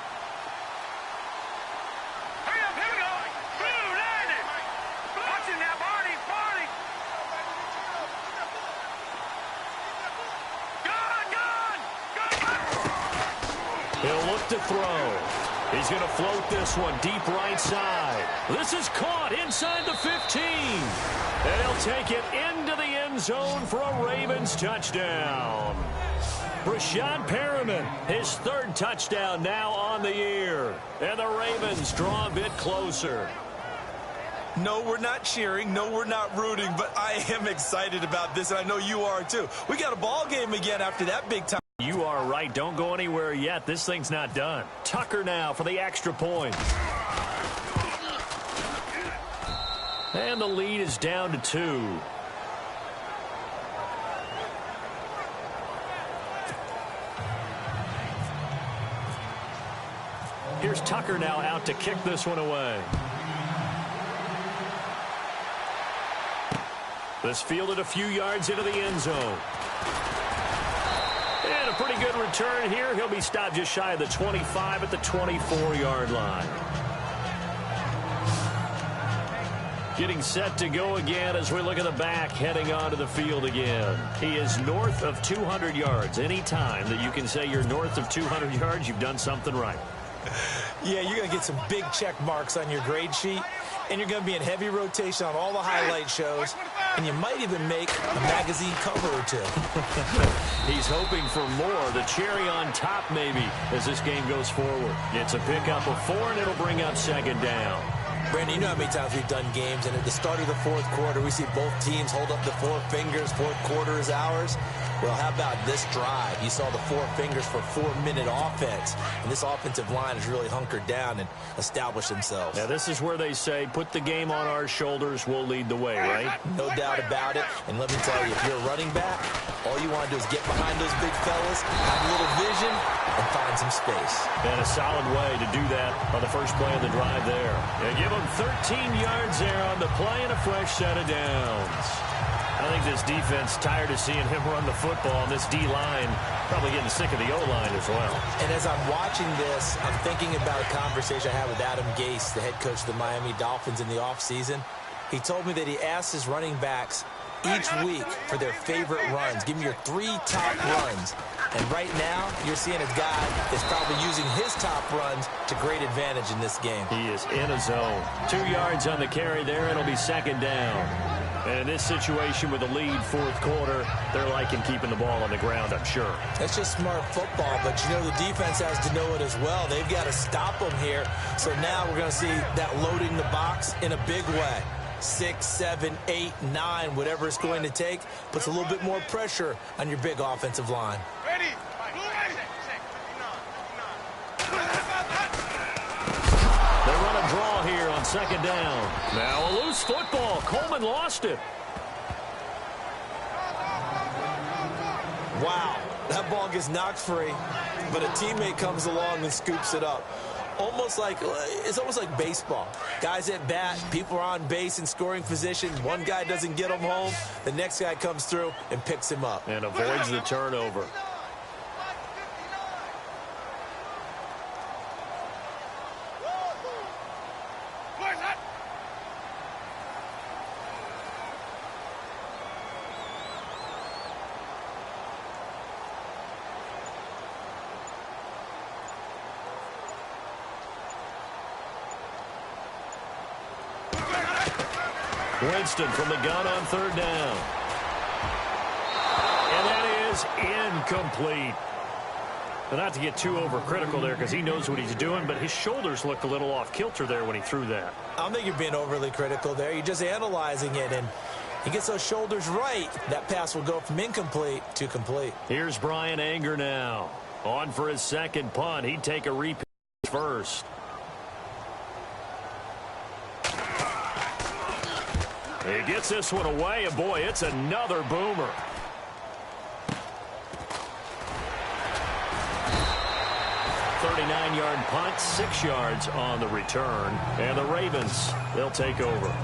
He'll look to throw. He's going to float this one deep right side. This is caught inside the 15. And he'll take it into the end zone for a Ravens touchdown. Rashad Perriman, his third touchdown now on the year. And the Ravens draw a bit closer.
No, we're not cheering. No, we're not rooting. But I am excited about this, and I know you are too. We got a ball game again after that big time.
You are right. Don't go anywhere yet. This thing's not done. Tucker now for the extra point. And the lead is down to 2. Here's Tucker now out to kick this one away. This fielded a few yards into the end zone. And a pretty good return here. He'll be stopped just shy of the 25 at the 24-yard line. Getting set to go again as we look at the back heading onto the field again. He is north of 200 yards. Any time that you can say you're north of 200 yards, you've done something right.
Yeah, you're going to get some big check marks on your grade sheet, and you're going to be in heavy rotation on all the highlight shows, and you might even make a magazine cover or two.
He's hoping for more, the cherry on top maybe, as this game goes forward. It's a pickup of 4, and it'll bring up second down.
Brandon, you know how many times we've done games, and at the start of the fourth quarter, we see both teams hold up the 4 fingers, fourth quarter is ours. Well, how about this drive? You saw the 4 fingers for 4-minute offense, and this offensive line has really hunkered down and established themselves.
Now, this is where they say, put the game on our shoulders, we'll lead the way, right?
No doubt about it, and let me tell you, if you're a running back, all you want to do is get behind those big fellas, have a little vision, and find some space.
And a solid way to do that on the first play of the drive there. And give them 13 yards there on the play and a fresh set of downs. I think this defense tired of seeing him run the football, and this D-line probably getting sick of the O-line as well.
And as I'm watching this, I'm thinking about a conversation I had with Adam Gase, the head coach of the Miami Dolphins in the offseason. He told me that he asked his running backs each week for their favorite runs. Give me your 3 top runs. And right now, you're seeing a guy that's probably using his top runs to great advantage in this game.
He is in a zone. 2 yards on the carry there. It'll be second down. And in this situation with the lead fourth quarter, they're liking keeping the ball on the ground, I'm sure.
That's just smart football, but you know the defense has to know it as well. They've got to stop them here. So now we're going to see that loading the box in a big way. 6, 7, 8, 9, whatever it's going to take, puts a little bit more pressure on your big offensive line.
Ready?
They run a draw here on second down. Now a loose football. Coleman lost it.
Wow, that ball gets knocked free, but a teammate comes along and scoops it up. It's almost like baseball. Guys at bat, people are on base in scoring position. One guy doesn't get him home. The next guy comes through and picks him up.
And avoids the turnover. Winston from the gun on third down. And that is incomplete. But not to get too overcritical there because he knows what he's doing, but his shoulders looked a little off kilter there when he threw that.
I don't think you're being overly critical there. You're just analyzing it, and he gets those shoulders right. That pass will go from incomplete to complete.
Here's Brian Anger now. On for his second punt. He'd take a repeat first. He gets this one away, and boy, it's another boomer. Thirty-nine-yard punt, 6 yards on the return. And the Ravens, they'll take over.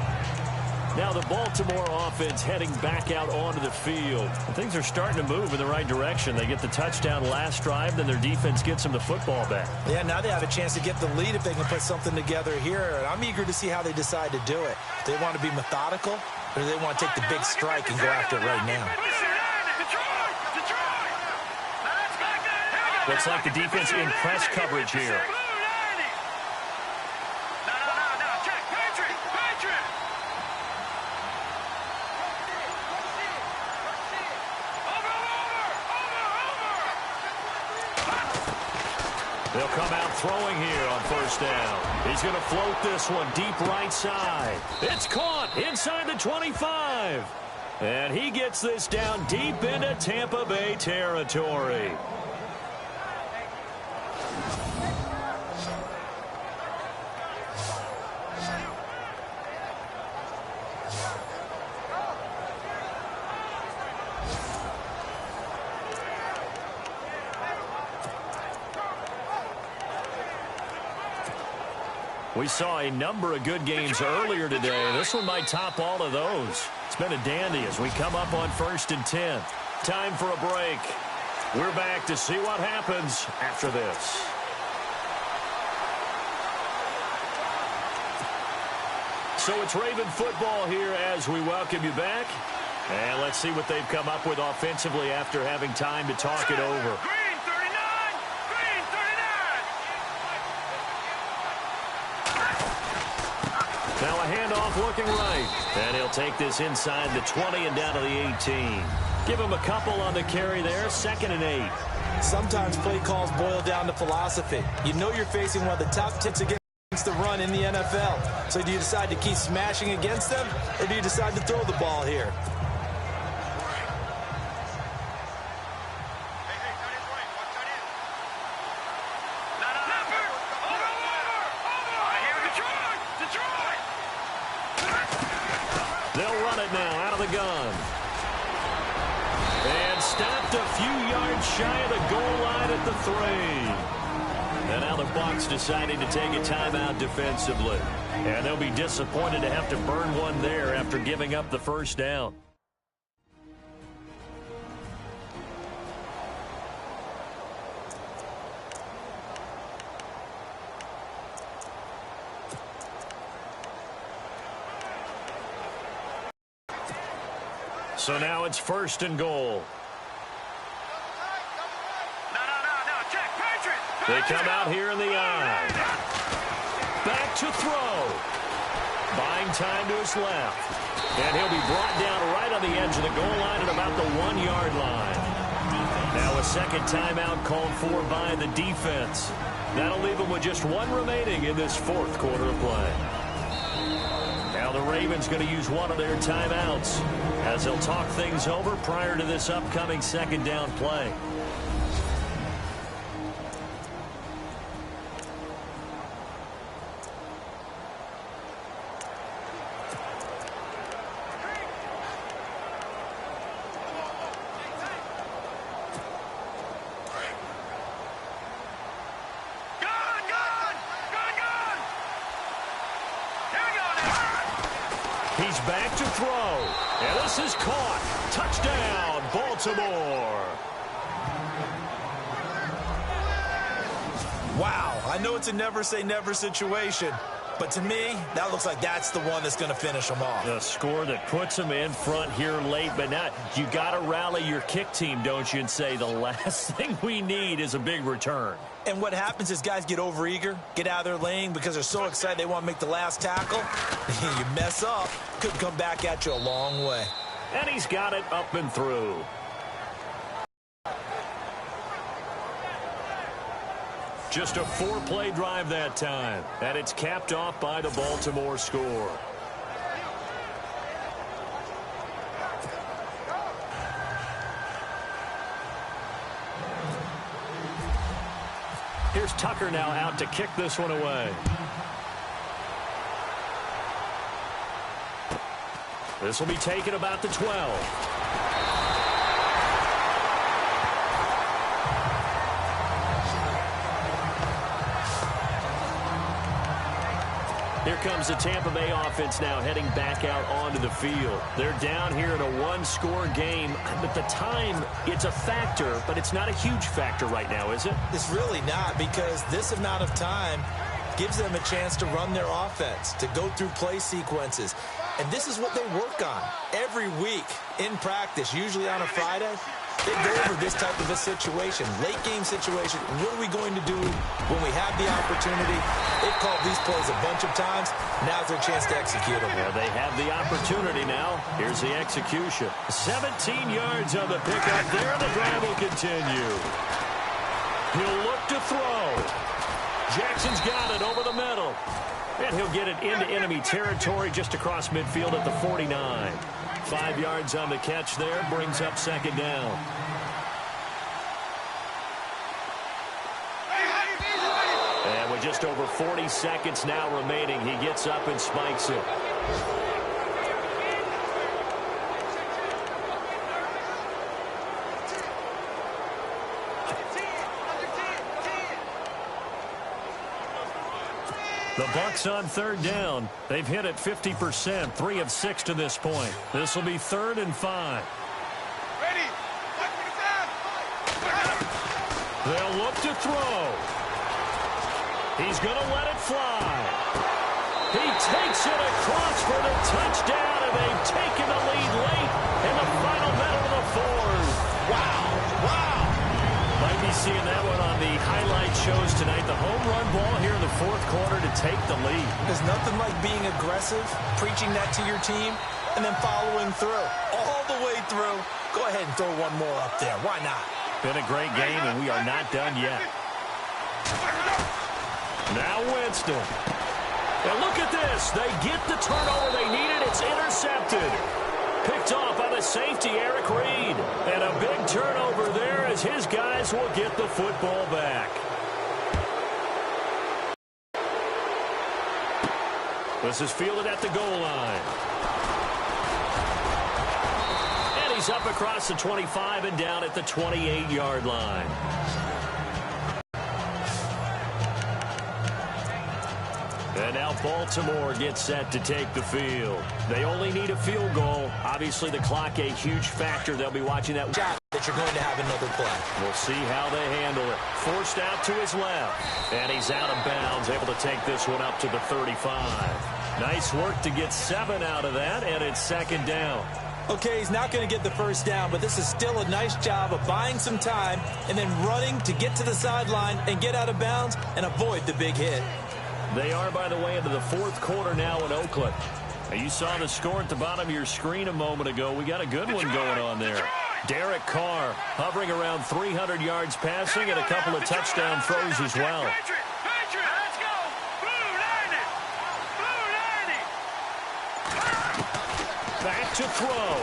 Now the Baltimore offense heading back out onto the field. And things are starting to move in the right direction. They get the touchdown last drive, then their defense gets them the football back.
Yeah, now they have a chance to get the lead if they can put something together here. And I'm eager to see how they decide to do it. Do they want to be methodical, or do they want to take the big strike and go after it right now?
Looks like the defense in press coverage here. They'll come out throwing here on first down. He's going to float this one deep right side. It's caught inside the 25. And he gets this down deep into Tampa Bay territory. We saw a number of good games earlier today. This one might top all of those. It's been a dandy as we come up on 1st and 10. Time for a break. We're back to see what happens after this. So it's Raven football here as we welcome you back. And let's see what they've come up with offensively after having time to talk it over. Now a handoff looking right. And he'll take this inside the 20 and down to the 18. Give him a couple on the carry there. 2nd and 8.
Sometimes play calls boil down to philosophy. You know you're facing one of the top ticks against the run in the NFL. So do you decide to keep smashing against them, or do you decide to throw the ball here?
They'll run it now out of the gun. And stopped a few yards shy of the goal line at the 3. And now the Bucs deciding to take a timeout defensively. And they'll be disappointed to have to burn one there after giving up the first down. So now it's 1st and goal. They come out here in the eye. Back to throw. Buying time to his left. And he'll be brought down right on the edge of the goal line at about the 1-yard line. Now a second timeout called for by the defense. That'll leave them with just one remaining in this 4th quarter of play. Now the Ravens going to use one of their timeouts as they'll talk things over prior to this upcoming 2nd down play. He's back to throw. And this is caught. Touchdown, Baltimore.
Wow, I know it's a never say never situation, but to me, that looks like that's the one that's going to finish them off.
The score that puts them in front here late, but now you got to rally your kick team, don't you, and say the last thing we need is a big return.
And what happens is guys get overeager, get out of their lane because they're so excited they want to make the last tackle. You mess up, could come back at you a long way.
And he's got it up and through. Just a 4-play drive that time, and it's capped off by the Baltimore score. Here's Tucker now out to kick this one away. This will be taken about the 12. Here comes the Tampa Bay offense now heading back out onto the field. They're down here in a 1-score game. At the time, it's a factor, but it's not a huge factor right now, is it?
It's really not, because this amount of time gives them a chance to run their offense, to go through play sequences. And this is what they work on every week in practice, usually on a Friday. They go over this type of a situation, late game situation. What are we going to do when we have the opportunity? They've called these plays a bunch of times. Now's their chance to execute them.
Yeah, they have the opportunity now. Here's the execution. 17 yards on the pickup there. The drive will continue. He'll look to throw. Jackson's got it over the middle. And he'll get it into enemy territory just across midfield at the 49. 5 yards on the catch there, brings up second down. And with just over 40 seconds now remaining, he gets up and spikes it. The Bucs on third down. They've hit it 50%, 3 of 6 to this point. This will be 3rd and 5.
Ready.
They'll look to throw. He's going to let it fly. He takes it across for the touchdown, and they've taken the lead late in the final minute of the fourth. Wow. Might be seeing that one on the highlight shows tonight. The home run ball here in the fourth quarter to take the lead.
There's nothing like being aggressive, preaching that to your team, and then following through. All the way through. Go ahead and throw one more up there. Why not?
Been a great game, and we are not done yet. Now Winston. And look at this. They get the turnover they needed. It's intercepted. Picked off by the safety, Eric Reed. And a big turnover there as his guys will get the football back. This is fielded at the goal line. And he's up across the 25 and down at the 28-yard line. And now Baltimore gets set to take the field. They only need a field goal. Obviously, the clock a huge factor. They'll be watching that
Shot that you're going to have another play.
We'll see how they handle it. Forced out to his left. And he's out of bounds, able to take this one up to the 35. Nice work to get 7 out of that, and it's second down.
Okay, he's not going to get the first down, but this is still a nice job of buying some time and then running to get to the sideline and get out of bounds and avoid the big hit.
They are, by the way, into the fourth quarter now in Oakland. Now, you saw the score at the bottom of your screen a moment ago. We got a good one going on there. Derek Carr hovering around 300 yards passing and a couple of touchdown throws as well.
Let's go. Blue 90.
Back to throw.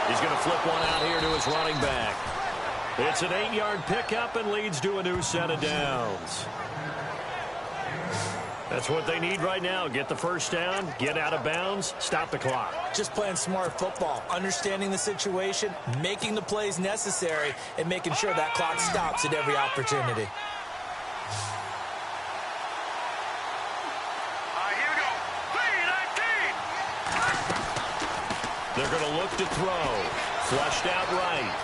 He's going to flip one out here to his running back. It's an 8-yard pickup and leads to a new set of downs. That's what they need right now. Get the first down, get out of bounds, stop the clock.
Just playing smart football, understanding the situation, making the plays necessary, and making sure that clock stops at every opportunity.
Here we go. 3-19.
They're going to look to throw. Flushed out right.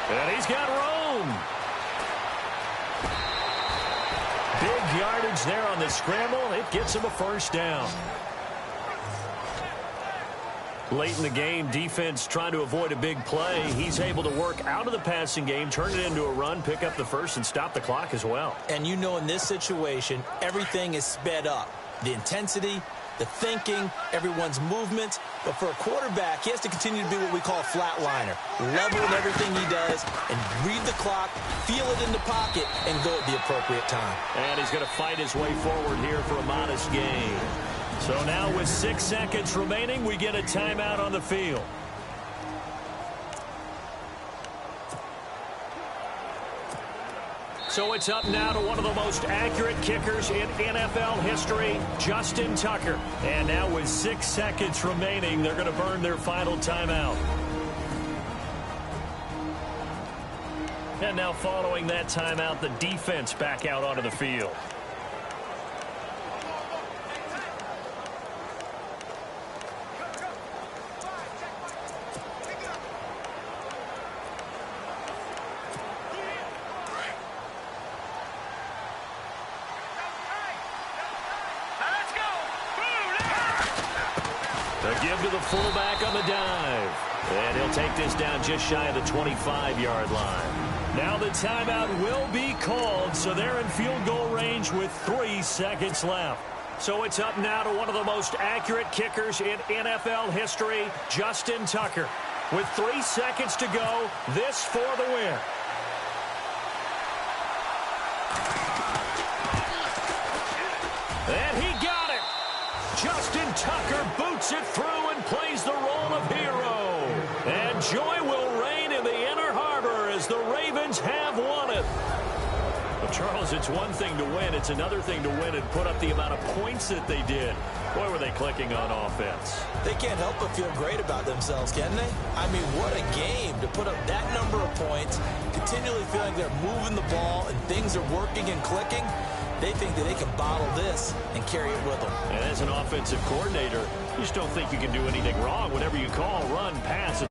And he's got room. Big yardage there on the scramble. It gets him a first down. Late in the game, defense trying to avoid a big play. He's able to work out of the passing game, turn it into a run, pick up the first, and stop the clock as well.
And you know in this situation, everything is sped up. The intensity, the thinking, everyone's movement. But for a quarterback, he has to continue to be what we call a flatliner. Level in everything he does and read the clock, feel it in the pocket, and go at the appropriate time.
And he's going to fight his way forward here for a modest gain. So now with 6 seconds remaining, we get a timeout on the field. So it's up now to one of the most accurate kickers in NFL history, Justin Tucker. And now with 6 seconds remaining, they're going to burn their final timeout. And now following that timeout, the defense back out onto the field. Give to the fullback on the dive. And he'll take this down just shy of the 25-yard line. Now the timeout will be called, so they're in field goal range with 3 seconds left. So it's up now to one of the most accurate kickers in NFL history, Justin Tucker. With 3 seconds to go, this for the win. And Tucker boots it through and plays the role of hero. And joy will reign in the Inner Harbor as the Ravens have won it. Well, Charles, it's one thing to win. It's another thing to win and put up the amount of points that they did. Boy, were they clicking on offense.
They can't help but feel great about themselves, can they? I mean, what a game to put up that number of points, continually feeling they're moving the ball and things are working and clicking. They think that they can bottle this and carry it with them.
And as an offensive coordinator, you just don't think you can do anything wrong. Whatever you call, run, pass,